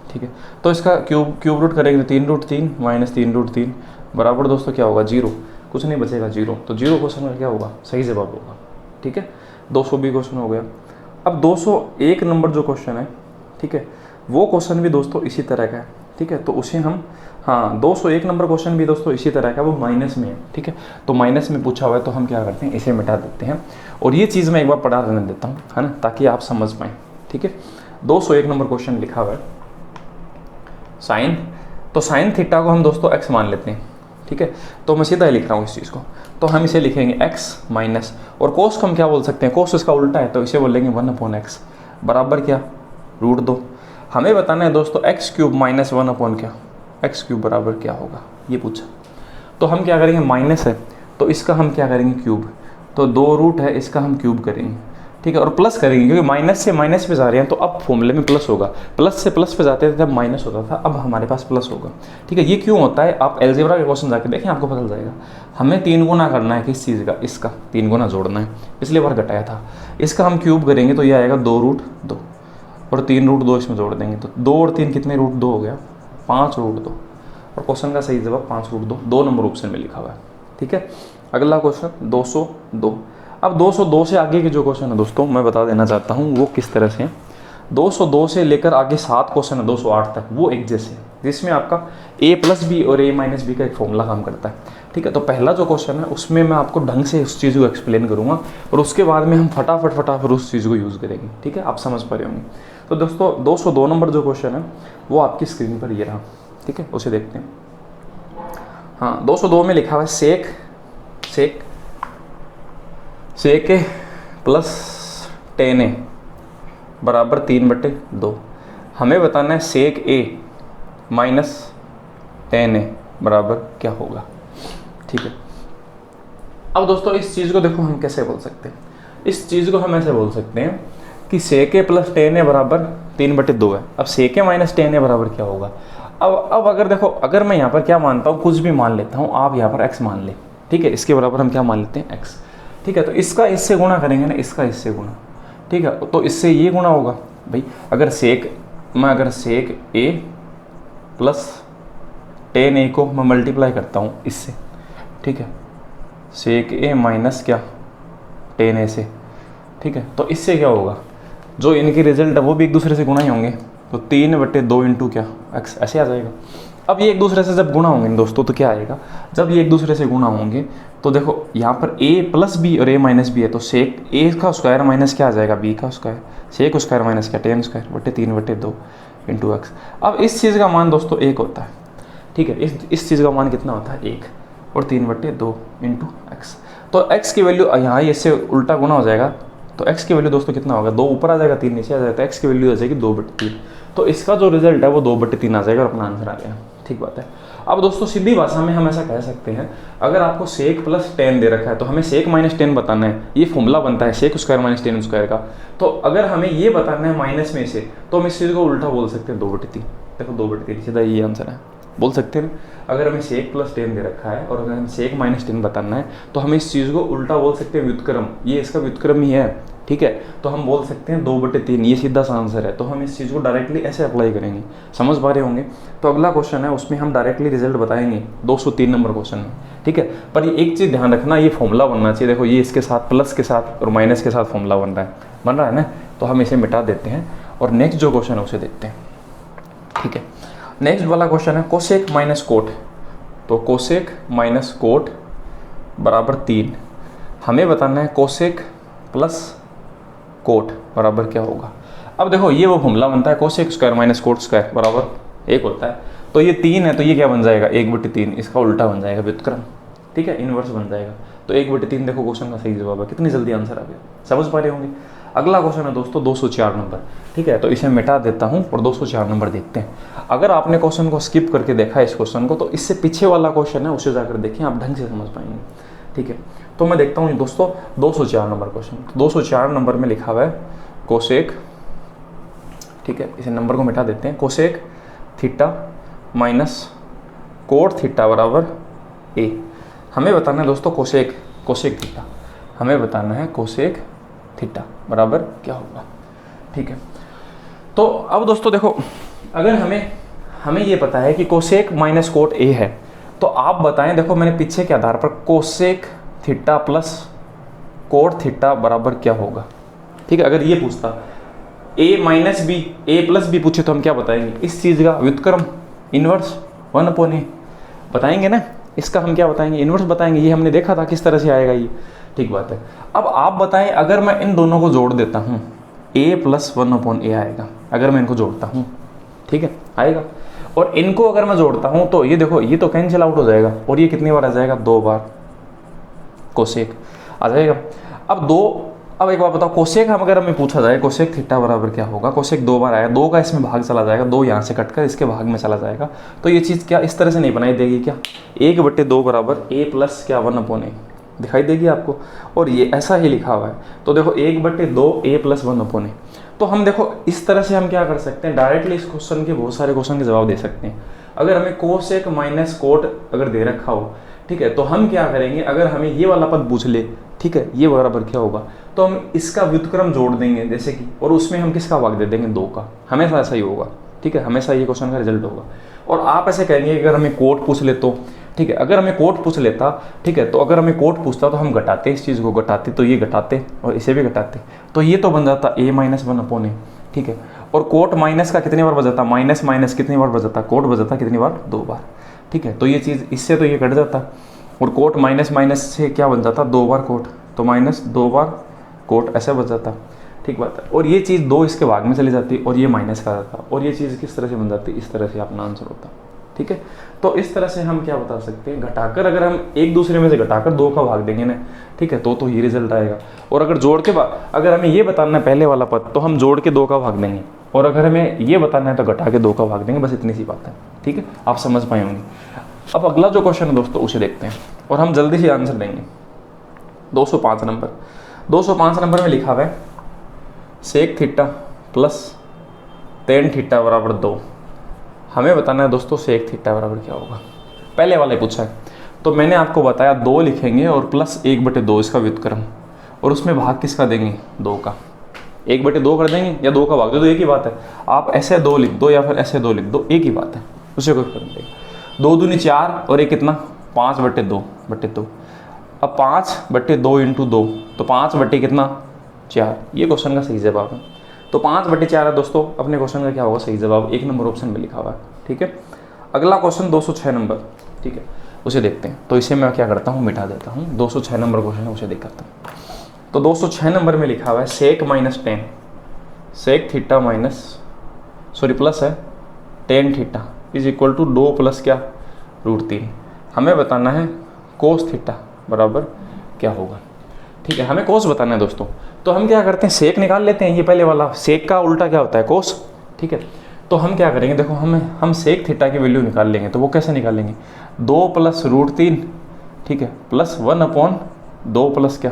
ठीक है, तो इसका क्यूब रूट करेंगे, 3√3 - 3√3 बराबर दोस्तों क्या होगा, 0, कुछ नहीं बचेगा 0, तो 0 क्वेश्चन का क्या होगा, सही जवाब होगा। ठीक है, 220 क्वेश्चन हो गया। अब 201 नंबर जो क्वेश्चन है, ठीक है, वो क्वेश्चन भी दोस्तों इसी तरह का है। ठीक है, तो उसे हम, हाँ 201 नंबर क्वेश्चन भी दोस्तों इसी तरह का, वो माइनस में है। ठीक है, तो माइनस में पूछा हुआ है, तो हम क्या करते हैं, इसे मिटा देते हैं, और ये चीज़ मैं एक बार पढ़ा रहने देता हूँ, है ना, ताकि आप समझ पाएँ। ठीक है, 201 नंबर क्वेश्चन लिखा हुआ है, साइन, तो साइन थीटा को हम दोस्तों x मान लेते हैं। ठीक है, तो मैं सीधा ही लिख रहा हूँ इस चीज़ को, तो हम इसे लिखेंगे x माइनस, और कोस को हम क्या बोल सकते हैं, कोस इसका उल्टा है, तो इसे बोलेंगे 1/x बराबर क्या, √2। हमें बताना है दोस्तों x³ - 1 क्या, x³ बराबर क्या होगा, ये पूछा। तो हम क्या करेंगे, माइनस है तो इसका हम क्या करेंगे, क्यूब, तो 2 रूट है इसका हम क्यूब करेंगे। ठीक है, और प्लस करेंगे, क्योंकि माइनस से माइनस पे जा रहे हैं, तो अब फॉर्मूले में प्लस होगा, प्लस से प्लस पे जाते थे तब माइनस होता था, अब हमारे पास प्लस होगा। ठीक है, ये क्यों होता है, आप अलजेब्रा के क्वेश्चन जाके देखें, आपको पता चल जाएगा। हमें 3 गुना करना है किस चीज़ का, इसका 3 गुना जोड़ना है, पिछले बार घटाया था, इसका हम क्यूब करेंगे तो ये आएगा 2√2, और 3√2 इसमें जोड़ देंगे, तो 2 और 3 कितने, √2 हो गया, 5√2, और क्वेश्चन का सही जवाब 5√2, 2 नंबर ऑप्शन में लिखा हुआ है। ठीक है, अगला क्वेश्चन 202। अब 202 से आगे के जो क्वेश्चन है दोस्तों, मैं बता देना चाहता हूँ वो किस तरह से हैं। 202 से लेकर आगे 7 क्वेश्चन है 208 तक, वो एक जैसे हैं, जिसमें आपका a+b और a-b का एक फॉर्मूला काम करता है। ठीक है, तो पहला जो क्वेश्चन है उसमें मैं आपको ढंग से उस चीज़ को एक्सप्लेन करूँगा, और उसके बाद में हम फटाफट उस चीज़ को यूज़ करेंगे। ठीक है, आप समझ पा रहे होंगे। तो दोस्तों 202 नंबर जो क्वेश्चन है वो आपकी स्क्रीन पर ये रहा। ठीक है, उसे देखते हैं। हाँ, 202 में लिखा हुआ है सेक ए प्लस टेन ए बराबर 3/2। हमें बताना है सेक ए माइनस टेन ए बराबर क्या होगा। ठीक है, अब दोस्तों इस चीज़ को देखो हम कैसे बोल सकते हैं, इस चीज़ को हम ऐसे बोल सकते हैं कि सेक ए प्लस टेन ए बराबर 3/2 है। अब सेक ए माइनस टेन ए बराबर क्या होगा। अब अगर देखो, अगर मैं यहाँ पर क्या मानता हूँ, कुछ भी मान लेता हूँ, आप यहाँ पर x मान ले। ठीक है, इसके बराबर हम क्या मान लेते हैं, x। ठीक है, तो इसका इससे गुणा करेंगे ना, इसका इससे गुणा। ठीक है, तो इससे ये गुणा होगा भाई, अगर सेक ए प्लस टेन ए को मैं मल्टीप्लाई करता हूँ इससे। ठीक है, सेक ए माइनस क्या, टेन ए से, ठीक है। तो इससे क्या होगा, जो इनके रिजल्ट है वो भी एक दूसरे से गुना ही होंगे, तो 3/2 इंटू क्या x ऐसे आ जाएगा। अब ये एक दूसरे से जब गुना होंगे दोस्तों तो क्या आएगा, जब ये एक दूसरे से गुना होंगे तो देखो यहाँ पर a प्लस बी और a माइनस बी है, तो सेक a का स्क्वायर माइनस क्या आ जाएगा b का स्क्वायर, सेक स्क्वायर माइनस क्या tan स्क्वायर बटे 3/2 इंटू एक्स। अब इस चीज़ का मान दोस्तों 1 होता है, ठीक है। इस चीज़ का मान कितना होता है 1 और 3/2 इंटू एक्स। तो x की वैल्यू यहाँ इससे उल्टा गुना हो जाएगा, तो x की वैल्यू दोस्तों कितना होगा, 2 ऊपर आ जाएगा 3 नीचे आ जाएगा, तो x की वैल्यू आ जाएगी 2/3। तो इसका जो रिजल्ट है वो 2/3 आ जाएगा और अपना आंसर आ गया, ठीक बात है। अब दोस्तों सीधी भाषा में हम ऐसा कह सकते हैं, अगर आपको सेक प्लस tan दे रखा है तो हमें सेक माइनस tan बताना है, ये फॉर्मूला बनता है sec square minus tan square का। तो अगर हमें ये बताना है माइनस में से, तो हम इस चीज़ को उल्टा बोल सकते हैं 2/3। देखो 2/3 सीधा ये आंसर है, बोल सकते हैं। अगर हमें सेक प्लस tan दे रखा है और अगर हमें सेक माइनस tan बताना है तो हम इस चीज़ को उल्टा बोल सकते हैं व्युत्क्रम, ये इसका व्युत्क्रम ही है, ठीक है। तो हम बोल सकते हैं 2/3, ये सीधा सा आंसर है। तो हम इस चीज़ को डायरेक्टली ऐसे अप्लाई करेंगे, समझ पा रहे होंगे। तो अगला क्वेश्चन है उसमें हम डायरेक्टली रिजल्ट बताएंगे 203 नंबर क्वेश्चन में, ठीक है। पर ये एक चीज़ ध्यान रखना, ये फॉर्मूला बनना चाहिए। देखो ये इसके साथ प्लस के साथ और माइनस के साथ फॉर्मूला बन रहा है ना, तो हम इसे मिटा देते हैं और नेक्स्ट जो क्वेश्चन है उसे देखते हैं, ठीक है। नेक्स्ट वाला क्वेश्चन है कोसेक माइनस कोट। तो कोसेक माइनस कोट बराबर 3। हमें बताना है कोसेक प्लस कोट बराबर क्या होगा। अब देखो ये वो फॉर्मूला बनता है cosec square minus cot square बराबर 1 होता है। तो ये 3 है तो ये क्या बन जाएगा 1/3, इसका उल्टा बन जाएगा व्युत्क्रम, ठीक है, इनवर्स बन जाएगा। तो 1/3 देखो क्वेश्चन का सही जवाब है। कितनी जल्दी आंसर आ गया, समझ पा रहे होंगे। अगला क्वेश्चन है दोस्तों 204 नंबर, ठीक है। तो इसे मिटा देता हूँ और 204 नंबर देखते हैं। अगर आपने क्वेश्चन को स्किप करके देखा है इस क्वेश्चन को, तो इससे पीछे वाला क्वेश्चन है उसे जाकर देखें, आप ढंग से समझ पाएंगे, ठीक है। तो मैं देखता हूँ दोस्तों 204 नंबर क्वेश्चन। 204 नंबर में लिखा हुआ है कोसेक, ठीक है, इसे नंबर को मिटा देते हैं। Cosec theta minus cot theta बराबर a। हमें बताना है दोस्तों कोसेक थीटा, हमें बताना है कोसेक थीटा बराबर क्या होगा, ठीक है। तो अब दोस्तों देखो, अगर हमें ये पता है कि कोसेक माइनस कोट a है, तो आप बताएं, देखो मैंने पीछे के आधार पर cosec theta plus cot theta बराबर क्या होगा, ठीक है। अगर ये पूछता a minus B, a plus B पूछे तो हम क्या बताएंगे, इस चीज़ का व्युत्क्रम इनवर्स 1/a बताएंगे ना। इसका हम क्या बताएंगे, इनवर्स बताएंगे। ये हमने देखा था किस तरह से आएगा ये, ठीक बात है। अब आप बताएं, अगर मैं इन दोनों को जोड़ देता हूँ a प्लस 1/a आएगा, अगर मैं इनको जोड़ता हूँ, ठीक है, आएगा। और इनको अगर मैं जोड़ता हूँ तो ये देखो ये तो कैंसिल आउट हो जाएगा, और ये कितनी बार आ जाएगा 2 बार कोसेक आ जाएगा। अब एक बार बताओ, कोसेक हम अगर हमें पूछा जाए कोसेक थीटा बराबर क्या होगा, कोसेक 2 बार आया, 2 का इसमें भाग चला जाएगा, 2 यहाँ से कटकर इसके भाग में चला जाएगा। तो ये चीज़ क्या इस तरह से नहीं बनाई देगी क्या, 1/2 बराबर a प्लस क्या 1/a दिखाई देगी आपको, और ये ऐसा ही लिखा हुआ है। तो देखो 1/2 a प्लस 1/a। तो हम देखो इस तरह से हम क्या कर सकते हैं, डायरेक्टली इस क्वेश्चन के बहुत सारे क्वेश्चन के जवाब दे सकते हैं। अगर हमें कोसेक माइनस कोट अगर दे रखा हो, ठीक है, तो हम क्या करेंगे, अगर हमें ये वाला पद पूछ ले, ठीक है, ये बराबर क्या होगा, तो हम इसका व्युत्क्रम जोड़ देंगे जैसे कि, और उसमें हम किसका भाग दे देंगे 2 का। हमेशा ऐसा ही होगा, ठीक है, हमेशा ये क्वेश्चन का रिजल्ट होगा। और आप ऐसे कहेंगे अगर हमें कोट पूछ ले तो, ठीक है, अगर हमें कोट पूछ लेता, ठीक है, तो अगर हमें कोट पूछता तो हम घटाते, इस चीज़ को घटाते, तो ये घटाते और इसे भी घटाते, तो ये तो बन जाता a माइनस 1/a, ठीक है। और कोट माइनस का कितनी बार बजाता, माइनस माइनस कितनी बार बजाता, कोट बजाता कितनी बार 2 बार, ठीक है। तो ये चीज़ इससे तो ये कट जाता, और कोट माइनस माइनस से क्या बन जाता 2 बार कोट, तो माइनस 2 बार कोट ऐसे बच जाता, ठीक बात है। और ये चीज़ 2 इसके भाग में चली जाती और ये माइनस का जाता, और ये चीज़ किस तरह से बन जाती, इस तरह से अपना आंसर होता, ठीक है। तो इस तरह से हम क्या बता सकते हैं, घटाकर अगर हम एक दूसरे में से घटाकर 2 का भाग देंगे ना, ठीक है, तो ये रिजल्ट आएगा। और अगर जोड़ के अगर हमें ये बताना है पहले वाला पद, तो हम जोड़ के 2 का भाग देंगे, और अगर हमें ये बताना है तो घटा के 2 का भाग देंगे, बस इतनी सी बात है, ठीक है, आप समझ पाए होंगे। अब अगला जो क्वेश्चन है दोस्तों उसे देखते हैं और हम जल्दी से आंसर देंगे। 205 नंबर में लिखा हुआ है sec theta plus tan theta बराबर 2। हमें बताना है दोस्तों सेक थीटा बराबर क्या होगा। पहले वाले पूछा है, तो मैंने आपको बताया 2 लिखेंगे और प्लस 1/2 इसका व्युत्क्रम, और उसमें भाग किसका देंगे 2 का, 1/2 कर देंगे या 2 का भाग दे दो, एक ही बात है। आप ऐसे 2 लिख दो या फिर ऐसे 2 लिख दो, एक ही बात है, उसे कोई फर्क नहीं पड़ेगा। 2 दूनी 4 और एक कितना 5/2। अब 5/2 इंटू 2, तो 5 बटे कितना 4, ये क्वेश्चन का सही जवाब है। तो 5/4 है दोस्तों अपने क्वेश्चन का क्या होगा सही जवाब, 1 नंबर ऑप्शन में लिखा हुआ है। ठीक है, अगला क्वेश्चन 206 नंबर, ठीक है, उसे देखते हैं। तो इसे मैं क्या करता हूँ, मिटा देता हूँ। 206 नंबर क्वेश्चन है, उसे देख करता हूँ। तो 206 नंबर में लिखा हुआ है sec minus 10, sec theta minus plus है tan theta is equal to 2 प्लस क्या, √3। हमें बताना है कोस थीटा बराबर क्या होगा। ठीक है, हमें कोस बताना है दोस्तों। तो हम क्या करते हैं, सेक निकाल लेते हैं, ये पहले वाला सेक का उल्टा क्या होता है, कोस। ठीक है, तो हम क्या करेंगे, देखो हम सेक थीटा की वैल्यू निकाल लेंगे। तो वो कैसे निकालेंगे, 2 प्लस √3, ठीक है, प्लस 1/2 प्लस क्या,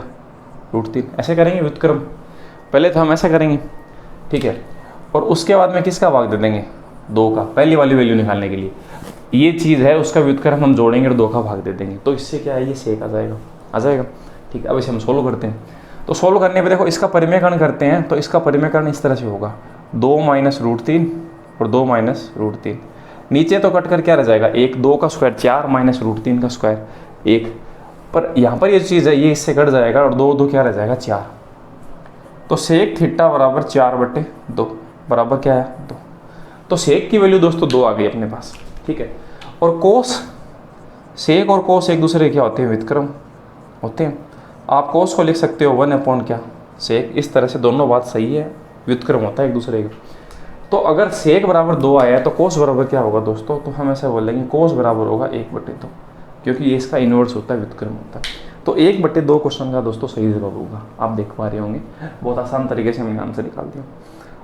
√3, ऐसे करेंगे व्युत्क्रम। पहले तो हम ऐसा करेंगे, ठीक है, और उसके बाद में किसका भाग दे देंगे, 2 का, पहली वाली वैल्यू निकालने के लिए। ये चीज़ है, उसका व्युत्क्रम हम जोड़ेंगे और 2 का भाग दे देंगे। तो इससे क्या है, ये सेक आ जाएगा। ठीक है, अब इसे हम सोल्व करते हैं। तो सोल्व करने पे देखो इसका परिमेयकरण करते हैं। तो इसका परिमेयकरण इस तरह से होगा, 2 माइनस √3 और 2 माइनस √3। नीचे तो कट कर क्या रह जाएगा, 1, 2 का स्क्वायर 4 माइनस √3 का स्क्वायर 1। पर यहाँ पर ये चीज़ है, ये इससे कट जाएगा और 2 क्या रह जाएगा, 4। तो सेक थीटा बराबर 4/2 बराबर क्या है, 2। तो सेक की वैल्यू दोस्तों 2 आ गई अपने पास। ठीक है, और कोस, सेक और कोस एक दूसरे क्या होते हैं, व्युत्क्रम होते हैं। आप कोस को लिख सकते हो 1 क्या, सेक। इस तरह से दोनों बात सही है, व्युत्क्रम होता है एक दूसरे का। तो अगर सेक बराबर 2 आया है तो कोस बराबर क्या होगा दोस्तों, तो हम ऐसे बोलेंगे कोस बराबर होगा 1/2, क्योंकि ये इसका इन्वर्स होता है, व्युत्क्रम होता है। तो 1/2 क्वेश्चन का दोस्तों सही जवाब होगा। आप देख पा रहे होंगे, बहुत आसान तरीके से मैंने आंसर निकाल दिया।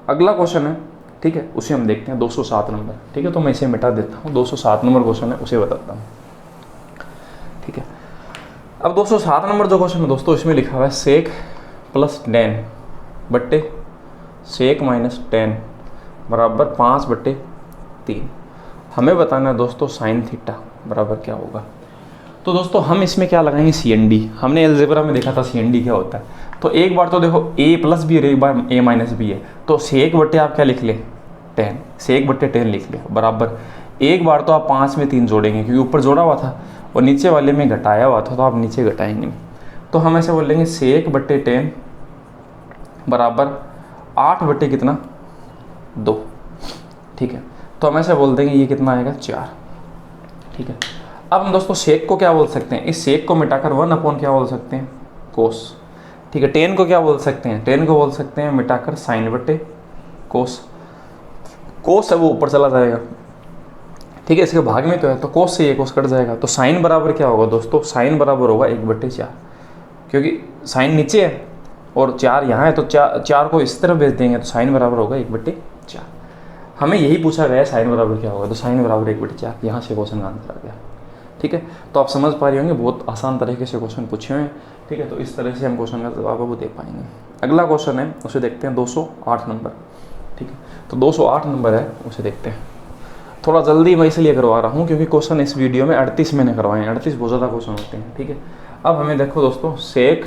अगला क्वेश्चन है, ठीक है, उसे हम देखते हैं 207 नंबर। ठीक है, तो मैं इसे मिटा देता हूँ। 207 नंबर क्वेश्चन है, उसे बताता हूँ। ठीक है, अब 207 नंबर जो क्वेश्चन है दोस्तों, इसमें लिखा हुआ है सेक प्लस 10 बट्टे सेक माइनस 10 बराबर 5/3। हमें बताना है दोस्तों साइन थीटा बराबर क्या होगा। तो दोस्तों हम इसमें क्या लगाएंगे, CND। हमने अलजेब्रा में देखा था CND क्या होता है। तो एक बार तो देखो a प्लस बी और एक बार a माइनस बी है। तो सेक बट्टे आप क्या लिख ले, 10, सेक बट्टे 10 लिख ले बराबर। एक बार तो आप 5 में 3 जोड़ेंगे, क्योंकि ऊपर जोड़ा हुआ था और नीचे वाले में घटाया हुआ था, तो आप नीचे घटाएंगे। तो हम ऐसे बोलेंगे सेक बट्टे 10 बराबर 8 बट्टे कितना, 2। ठीक है, तो हम ऐसे बोल देंगे ये कितना आएगा, 4। ठीक है, अब हम दोस्तों सेक को क्या बोल सकते हैं, इस सेक को मिटाकर 1 क्या बोल सकते हैं, कोस। ठीक है, 10 को क्या बोल सकते हैं, 10 को बोल सकते हैं मिटाकर साइन बट्टे कोस। कोस है वो ऊपर चला जाएगा। ठीक है, इसके भाग में तो है, तो कोस से ये कोस कट जाएगा। तो साइन बराबर क्या होगा दोस्तों, साइन बराबर होगा 1/4, क्योंकि साइन नीचे है और 4 यहाँ है। तो 4 को इस तरफ भेज देंगे, तो साइन बराबर होगा 1/4। हमें यही पूछा गया है साइन बराबर क्या होगा, तो साइन बराबर 1/4। यहाँ से क्वेश्चन का आंसर आ गया। ठीक है, तो आप समझ पा रहे होंगे, बहुत आसान तरीके से क्वेश्चन पूछे हुए हैं। ठीक है, तो इस तरह से हम क्वेश्चन का जवाब वो दे पाएंगे। अगला क्वेश्चन है, उसे देखते हैं 208 नंबर। ठीक है, तो 208 नंबर है, उसे देखते हैं। थोड़ा जल्दी मैं इसलिए करवा रहा हूँ क्योंकि क्वेश्चन इस वीडियो में 38 मैंने करवाए हैं। 38 बहुत ज़्यादा क्वेश्चन होते हैं। ठीक है, अब हमें देखो दोस्तों, सेक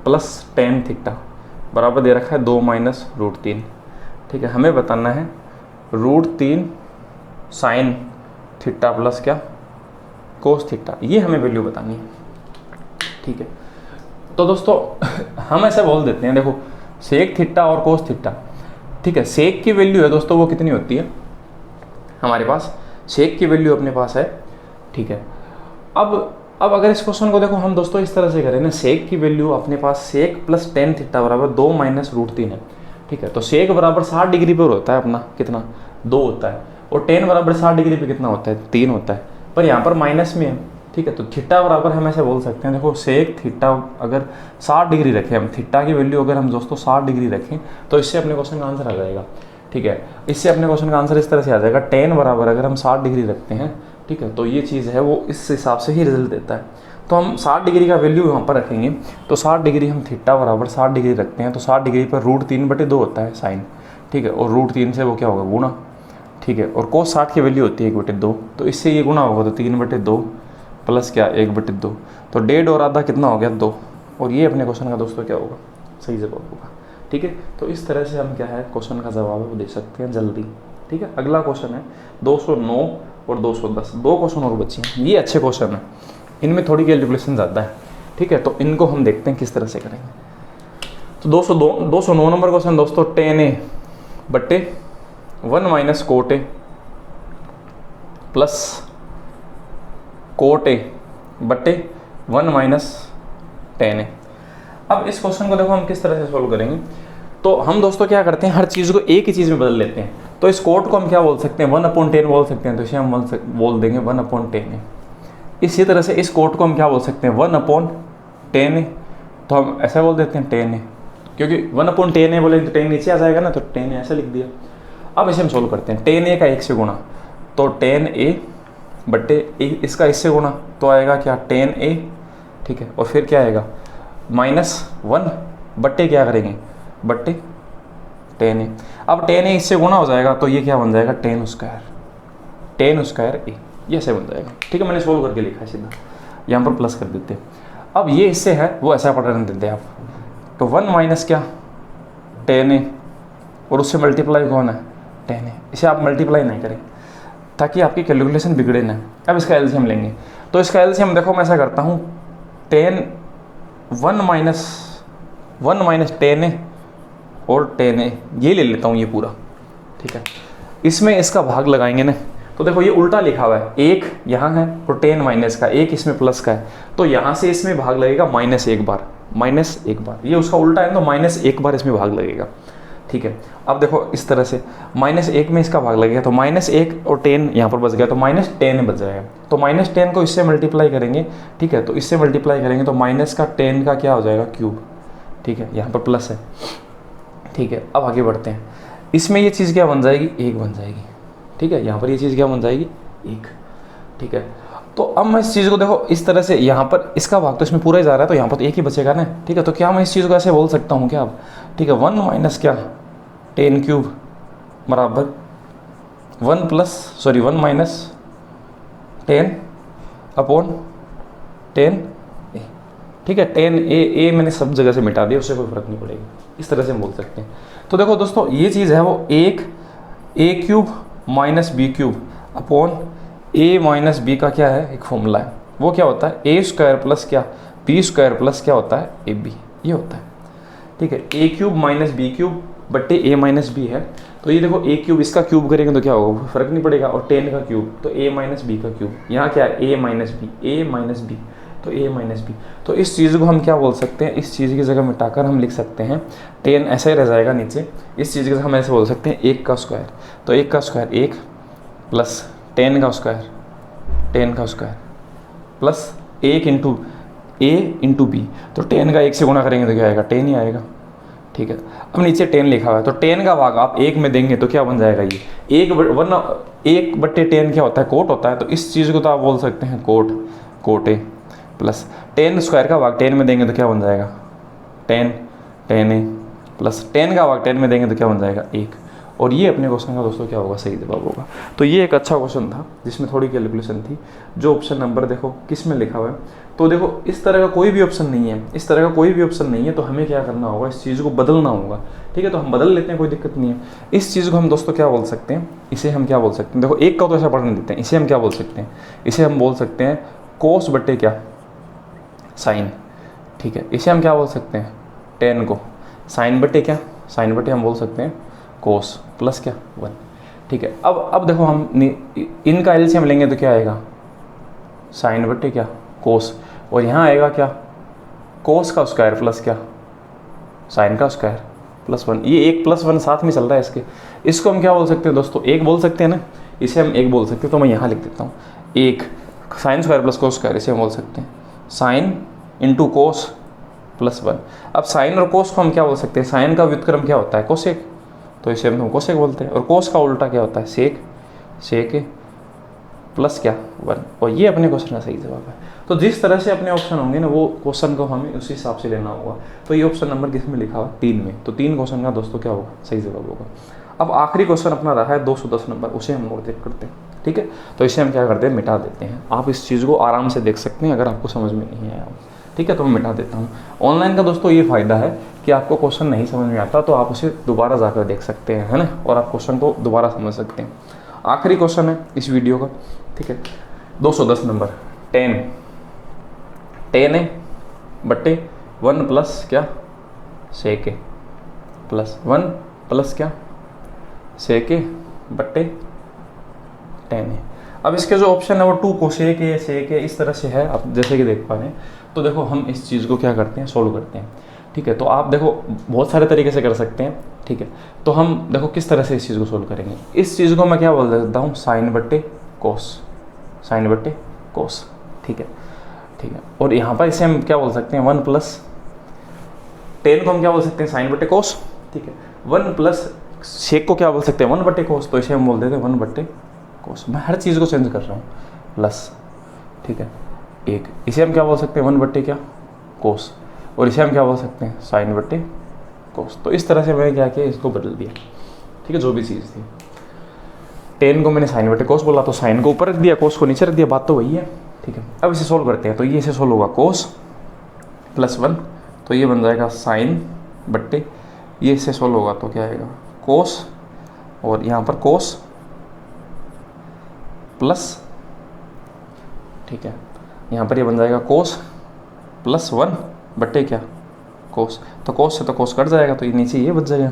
प्लस 10 थीटा बराबर दे रखा है 2 माइनस √3। ठीक है, हमें बताना है √3 साइन थीटा प्लस क्या, कोस थीटा। ये हमें वैल्यू बतानी है। ठीक है, तो दोस्तों हम ऐसे बोल देते हैं, देखो सेक थीटा और कोस थीटा। ठीक है, सेक की वैल्यू है दोस्तों वो कितनी होती है हमारे पास, सेक की वैल्यू अपने पास है। ठीक है, अब अगर इस क्वेश्चन को देखो हम दोस्तों इस तरह से करें ना, सेक की वैल्यू अपने पास सेक प्लस 10 थीटा बराबर 2 माइनस √3 है। ठीक है, तो सेक बराबर 60 डिग्री पर होता है अपना, कितना, 2 होता है, और 10 बराबर 60 डिग्री पे कितना होता है, 3 होता है, पर यहाँ पर माइनस में है। ठीक है, तो थीटा बराबर हम ऐसे बोल सकते हैं, देखो सेक थीटा अगर 60 डिग्री रखें हम, थीटा की वैल्यू अगर हम दोस्तों 60 डिग्री रखें, तो इससे अपने क्वेश्चन का आंसर आ जाएगा। ठीक है, इससे अपने क्वेश्चन का आंसर इस तरह से आ जाएगा, 10 बराबर अगर हम 60 डिग्री रखते हैं, ठीक है, तो ये चीज़ है वो इस हिसाब से ही रिजल्ट देता है। तो हम 60 डिग्री का वैल्यू यहाँ पर रखेंगे, तो 60 डिग्री हम थीटा बराबर 60 डिग्री रखते हैं, तो 60 डिग्री पर √3/2 होता है साइन। ठीक है, और √3 से वो क्या होगा, गुणा। ठीक है, और कोस 60 की वैल्यू होती है 1/2, तो इससे ये गुणा होगा, तो 3/2 प्लस क्या, 1/2, तो 1.5 और आधा कितना हो गया, 2। और ये अपने क्वेश्चन का दोस्तों क्या होगा, सही जवाब होगा। ठीक है, तो इस तरह से हम क्या है क्वेश्चन का जवाब है वो दे सकते हैं जल्दी। ठीक है, अगला क्वेश्चन है 209 और 210, 2 क्वेश्चन और बचे हैं। ये अच्छे क्वेश्चन हैं, इनमें थोड़ी कैलकुलेशन ज़्यादा है। ठीक है, तो इनको हम देखते हैं किस तरह से करेंगे। तो 209 नंबर क्वेश्चन दोस्तों, टेन ए बट्टे 1 minus cot A plus cot A बट्टे 1 माइनस टेन ए। अब इस क्वेश्चन को देखो हम किस तरह से सोल्व करेंगे। तो हम दोस्तों क्या करते हैं, हर चीज़ को एक ही चीज़ में बदल लेते हैं। तो इस कोट को हम क्या बोल सकते हैं, 1/10 बोल सकते हैं, तो इसे हम बोल देंगे 1/10। इसी तरह से इस कोट को हम क्या बोल सकते हैं, 1/10, तो हम ऐसा बोल देते हैं 10, क्योंकि 1/10 बोले तो 10 नीचे आ जाएगा ना, तो 10 ऐसा लिख दिया। अब इसे हम सोल्व करते हैं, 10a का 1 से गुणा, तो 10a बट्टे इसका इससे गुणा, तो आएगा क्या 10a, ठीक है। और फिर क्या आएगा -1 बट्टे क्या करेंगे, बट्टे 10a। अब 10a इससे गुणा हो जाएगा, तो ये क्या बन जाएगा 10 स्क्वायर a, ये ऐसे बन जाएगा, ठीक है। मैंने सोल्व करके लिखा है सीधा, यहाँ पर प्लस कर देते हैं। अब ये इससे है वो ऐसा पढ़ने देते हैं आप, तो 1 माइनस क्या 10a, और उससे मल्टीप्लाई कौन है 10a, इसे आप मल्टीप्लाई नहीं करें ताकि आपकी कैलकुलेशन बिगड़े ना। अब इसका एलसीएम लेंगे, तो इसका एलसीएम देखो मैं ऐसा करता हूँ, 1 माइनस 10a और 10a ये ले लेता हूँ ये पूरा, ठीक है। इसमें इसका भाग लगाएंगे ना, तो देखो ये उल्टा लिखा हुआ है, एक यहाँ है और 10 माइनस का, एक इसमें प्लस का है, तो यहाँ से इसमें भाग लगेगा -1 बार, ये उसका उल्टा है, तो -1 बार इसमें भाग लगेगा, ठीक है। अब देखो इस तरह से -1 में इसका भाग लगेगा, तो -1 और 10 यहाँ पर बच गया, तो -10 बच जाएगा। तो -10 को इससे मल्टीप्लाई करेंगे, ठीक है, तो इससे मल्टीप्लाई करेंगे तो माइनस का 10 का क्या हो जाएगा क्यूब, ठीक है, यहाँ पर प्लस है, ठीक है। अब आगे बढ़ते हैं, इसमें ये चीज़ क्या बन जाएगी, 1 बन जाएगी, ठीक है। यहाँ पर ये चीज़ क्या बन जाएगी 1, ठीक है। तो अब मैं इस चीज़ को देखो इस तरह से, यहाँ पर इसका भाग तो इसमें पूरा ही जा रहा है, तो यहाँ पर तो 1 ही बचेगा ना, ठीक है। तो क्या मैं इस चीज़ को ऐसे बोल सकता हूँ क्या अब, ठीक है, 1 माइनस क्या 10 क्यूब बराबर 1 माइनस 10/10 a, ठीक है। 10a मैंने सब जगह से मिटा दिया, उससे कोई फर्क नहीं पड़ेगा, इस तरह से हम बोल सकते हैं। तो देखो दोस्तों ये चीज़ है वो a³ minus b³ upon a minus b का क्या है एक फॉर्मूला है, वो क्या होता है a² प्लस क्या b² प्लस क्या होता है ab, ये होता है, ठीक है। a³ माइनस b³ बट्टे a माइनस b है, तो ये देखो a³ इसका क्यूब करेंगे तो क्या होगा, फर्क नहीं पड़ेगा, और 10 का क्यूब तो a माइनस b का क्यूब, यहाँ क्या है a माइनस b, तो a माइनस b। तो इस चीज़ को हम क्या बोल सकते हैं, इस चीज़ की जगह मिटाकर हम लिख सकते हैं 10 ऐसा ही रह जाएगा नीचे, इस चीज़ के हम ऐसे बोल सकते हैं 1 का स्क्वायर, तो 1 का स्क्वायर 1 प्लस 10 का square plus 1 into a into b, तो 10 का 1 से गुणा करेंगे तो क्या आएगा 10 ही आएगा, ठीक है। अब नीचे 10 लिखा हुआ है, तो 10 का भाग आप 1 में देंगे तो क्या बन जाएगा, ये 1/10 क्या होता है कोट होता है, तो इस चीज़ को तो आप बोल सकते हैं कोट a प्लस 10 स्क्वायर का भाग 10 में देंगे तो क्या बन जाएगा 10a प्लस 10 का भाग 10 में देंगे तो क्या बन जाएगा 1, और ये अपने क्वेश्चन का दोस्तों क्या होगा सही जवाब होगा। तो ये एक अच्छा क्वेश्चन था जिसमें थोड़ी कैलकुलेशन थी। जो ऑप्शन नंबर देखो किस में लिखा हुआ है, तो देखो इस तरह का कोई भी ऑप्शन नहीं है, तो हमें क्या करना होगा, इस चीज़ को बदलना होगा, ठीक है। तो हम बदल लेते हैं, कोई दिक्कत नहीं है। इस चीज़ को हम दोस्तों क्या बोल सकते हैं, इसे हम क्या बोल सकते हैं, देखो एक का तो ऐसा पढ़ने देते हैं, इसे हम क्या बोल सकते हैं, इसे हम बोल सकते हैं कोस बट्टे क्या साइन, ठीक है। इसे हम क्या बोल सकते हैं 10 को साइन बट्टे हम बोल सकते हैं कोस प्लस क्या 1, ठीक है। अब देखो हम इनका एलसीएम लेंगे तो क्या आएगा साइन बट्टे क्या कोस, और यहाँ आएगा क्या कोस का स्क्वायर प्लस क्या साइन का स्क्वायर प्लस 1, ये 1 + 1 साथ में चल रहा है इसके, इसको हम क्या बोल सकते हैं दोस्तों 1 बोल सकते हैं ना, इसे हम 1 बोल सकते हैं, तो मैं यहाँ लिख देता हूँ 1 sine square plus cos square, इसे हम बोल सकते हैं साइन इंटू कोस प्लस 1। अब साइन और कोस को हम क्या बोल सकते हैं, साइन का व्युत्क्रम क्या होता है कोसेक, तो इसे हम कोसेक बोलते हैं, और कोस का उल्टा क्या होता है सेक प्लस क्या 1, और ये अपने क्वेश्चन का सही जवाब है। तो जिस तरह से अपने ऑप्शन होंगे ना वो क्वेश्चन को हमें उसी हिसाब से लेना होगा। तो ये ऑप्शन नंबर किस में लिखा हुआ 3 में, तो 3 क्वेश्चन का दोस्तों क्या होगा सही जवाब होगा। अब आखिरी क्वेश्चन अपना रहा है 210 नंबर, उसे हम नोट देख करते हैं, ठीक है। तो इसे हम क्या करते हैं मिटा देते हैं, आप इस चीज़ को आराम से देख सकते हैं, अगर आपको समझ में नहीं आया, ठीक है, तो मैं मिटा देता हूँ। ऑनलाइन का दोस्तों ये फ़ायदा है कि आपको क्वेश्चन नहीं समझ में आता तो आप उसे दोबारा जाकर देख सकते हैं, है ना, और आप क्वेश्चन को दोबारा समझ सकते हैं। आखिरी क्वेश्चन है इस वीडियो का, ठीक है, 210 नंबर 10 है बट्टे 1 प्लस क्या सेक ए प्लस 1 प्लस क्या सेक ए बट्टे टेन ए। अब इसके जो ऑप्शन है वो 2 कोसेक ए सेक ए इस तरह से है, आप जैसे कि देख पा रहे हैं। तो देखो हम इस चीज़ को क्या करते हैं, सोल्व करते हैं। ठीक है, तो आप देखो बहुत सारे तरीके से कर सकते हैं। ठीक है, तो हम देखो किस तरह से इस चीज़ को सोल्व करेंगे। इस चीज़ को मैं क्या बोल देता हूँ, साइन बट्टे कोस, साइन बट्टे कोस। ठीक है, ठीक है। और यहाँ पर इसे हम क्या बोल सकते हैं, 1 प्लस टेन को हम क्या बोल सकते हैं, साइन बट्टे कोस। ठीक है, 1 प्लस सेक को क्या बोल सकते हैं, 1 बट्टे कोस, तो इसे हम बोल देते हैं 1 बट्टे कोस। मैं हर चीज़ को चेंज कर रहा हूँ, प्लस। ठीक है, एक इसे हम क्या बोल सकते हैं, 1 बट्टे क्या कोस, और इसे हम क्या बोल सकते हैं, साइन बट्टे कोस। तो इस तरह से मैंने क्या किया, इसको बदल दिया। ठीक है, जो भी चीज़ थी, टेन को मैंने साइन बट्टे कोस बोला तो साइन को ऊपर रख दिया, कोस को नीचे रख दिया, बात तो वही है। ठीक है, अब इसे सोल्व करते हैं। तो ये इसे सोल्व होगा कोस प्लस 1, तो ये बन जाएगा साइन बट्टे, ये इससे सोल्व होगा तो क्या आएगा, कोस, और यहाँ पर कोस प्लस, ठीक है, यहाँ पर ये बन जाएगा कोस प्लस 1 बट्टे क्या कोस, तो कोस से तो कोस कट जाएगा, तो ये नीचे ये बच जाएगा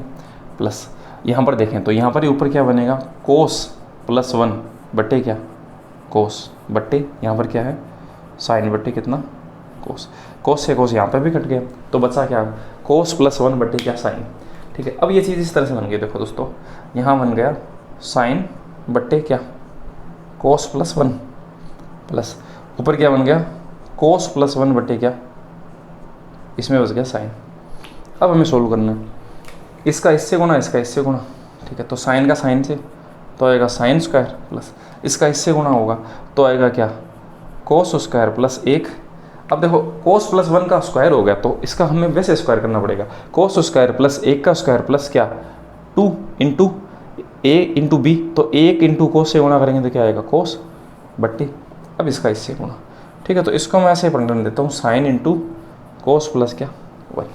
प्लस। यहाँ पर देखें तो यहाँ पर ऊपर क्या बनेगा, कोस प्लस 1 बट्टे क्या कोस बट्टे, यहाँ पर क्या है साइन बट्टे कितना कोस, कोस से कोस यहाँ पर भी कट गया, तो बचा क्या कोस प्लस 1 बट्टे क्या साइन। ठीक है, अब ये चीज़ इस तरह से बन गई। देखो दोस्तों, यहाँ बन गया साइन बट्टे क्या कोस प्लस 1 प्लस ऊपर क्या बन गया कोस प्लस 1 बट्टे क्या, इसमें बच गया साइन। अब हमें सोल्व करना है, इसका इससे गुना, इसका इससे गुना। ठीक है, तो साइन का साइन से तो आएगा साइन स्क्वायर प्लस इसका इससे गुना होगा तो आएगा क्या कोस स्क्वायर प्लस 1। अब देखो कोस प्लस 1 का स्क्वायर हो गया तो इसका हमें वैसे स्क्वायर करना पड़ेगा, कोस स्क्वायर प्लस 1 का स्क्वायर प्लस क्या 2 इंटू ए इंटू बी, तो 1 इंटू कोस से गुना करेंगे तो क्या आएगा कोस बट्टी, अब इसका इससे गुना। ठीक है, तो इसको मैं ऐसे पढ़ने देता हूँ, साइन इंटू कोस प्लस क्या 1।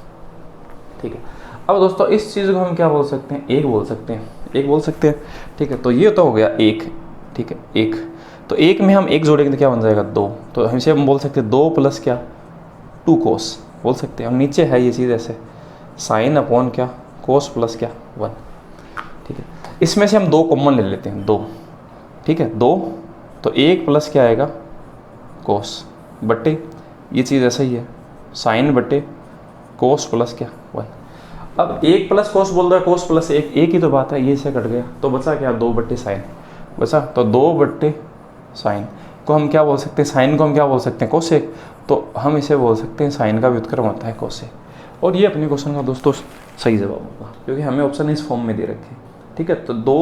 ठीक है, अब दोस्तों इस चीज़ को हम क्या बोल सकते हैं, एक बोल सकते हैं, एक बोल सकते हैं। ठीक है, तो ये तो हो गया एक। ठीक है, एक, तो एक में हम एक जोड़ेंगे तो क्या बन जाएगा 2, तो हमसे हम बोल सकते हैं 2 प्लस क्या 2 कोस बोल सकते हैं। और नीचे है ये चीज़ ऐसे साइन अपॉन क्या कोस प्लस क्या 1। ठीक है, इसमें से हम 2 कॉमन ले लेते हैं, 2। ठीक है, 2 तो 1 प्लस क्या आएगा कोस बट्टे ये चीज़ ऐसा ही है साइन बट्टे कोस प्लस क्या 1। अब 1 प्लस कोस बोल रहा है, कोस प्लस 1 एक ही तो बात है, ये से कट गया तो बचा क्या 2 बट्टे साइन बचा, तो 2 बट्टे साइन को हम क्या बोल सकते हैं, साइन को हम क्या बोल सकते हैं कोसेक, तो हम इसे बोल सकते हैं साइन का व्युत्क्रम होता है कोसेक। और ये अपने क्वेश्चन का दोस्तों सही जवाब होगा क्योंकि हमें ऑप्शन इस फॉर्म में दे रखे। ठीक है, तो 2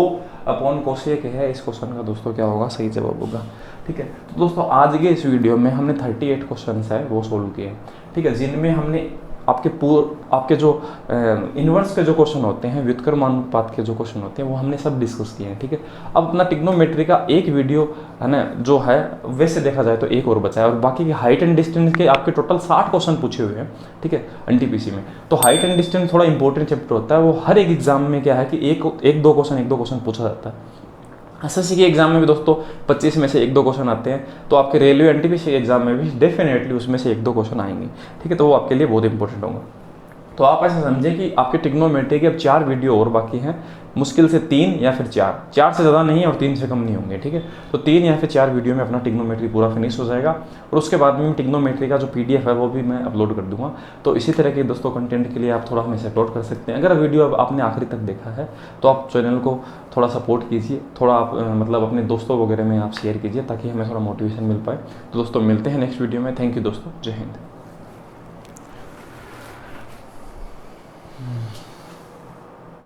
अपॉन कोसेक है इस क्वेश्चन का दोस्तों क्या होगा, सही जवाब होगा। ठीक है, तो दोस्तों आज के इस वीडियो में हमने 38 क्वेश्चन है वो सोल्व किए। ठीक है, जिनमें हमने आपके जो इन्वर्स के जो क्वेश्चन होते हैं, व्युत्क्रमानुपात के जो क्वेश्चन होते हैं वो हमने सब डिस्कस किए हैं। ठीक है, अब अपना ट्रिग्नोमेट्री का एक वीडियो है ना जो है वैसे देखा जाए तो एक और बचा है, और बाकी के हाइट एंड डिस्टेंस के आपके टोटल 60 क्वेश्चन पूछे हुए हैं। ठीक है, एनटीपीसी में तो हाइट एंड डिस्टेंस थोड़ा इंपॉर्टेंट चैप्टर होता है, वो हर एक एग्जाम में क्या है कि एक दो क्वेश्चन पूछा जाता है। एसएससी के एग्जाम में भी दोस्तों 25 में से 1-2 क्वेश्चन आते हैं, तो आपके रेलवे एनटीपीसी के एग्जाम में भी डेफिनेटली उसमें से 1-2 क्वेश्न आएंगे। ठीक है, तो वो आपके लिए बहुत इंपॉर्टेंट होगा। तो आप ऐसा समझें कि आपके ट्रिग्नोमेट्री के अब 4 वीडियो और बाकी हैं, मुश्किल से 3 या फिर 4 से ज़्यादा नहीं और 3 से कम नहीं होंगे। ठीक है, तो 3 या फिर 4 वीडियो में अपना ट्रिग्नोमेट्री पूरा फिनिश हो जाएगा, और उसके बाद में ट्रिग्नोमेट्री का जो PDF है वो भी मैं अपलोड कर दूंगा। तो इसी तरह के दोस्तों कंटेंट के लिए आप थोड़ा हमें सपोर्ट कर सकते हैं। अगर वीडियो अब आपने आखिरी तक देखा है तो आप चैनल को थोड़ा सपोर्ट कीजिए, थोड़ा आप मतलब अपने दोस्तों वगैरह में आप शेयर कीजिए ताकि हमें थोड़ा मोटिवेशन मिल पाए। तो दोस्तों मिलते हैं नेक्स्ट वीडियो में। थैंक यू दोस्तों, जय हिंद।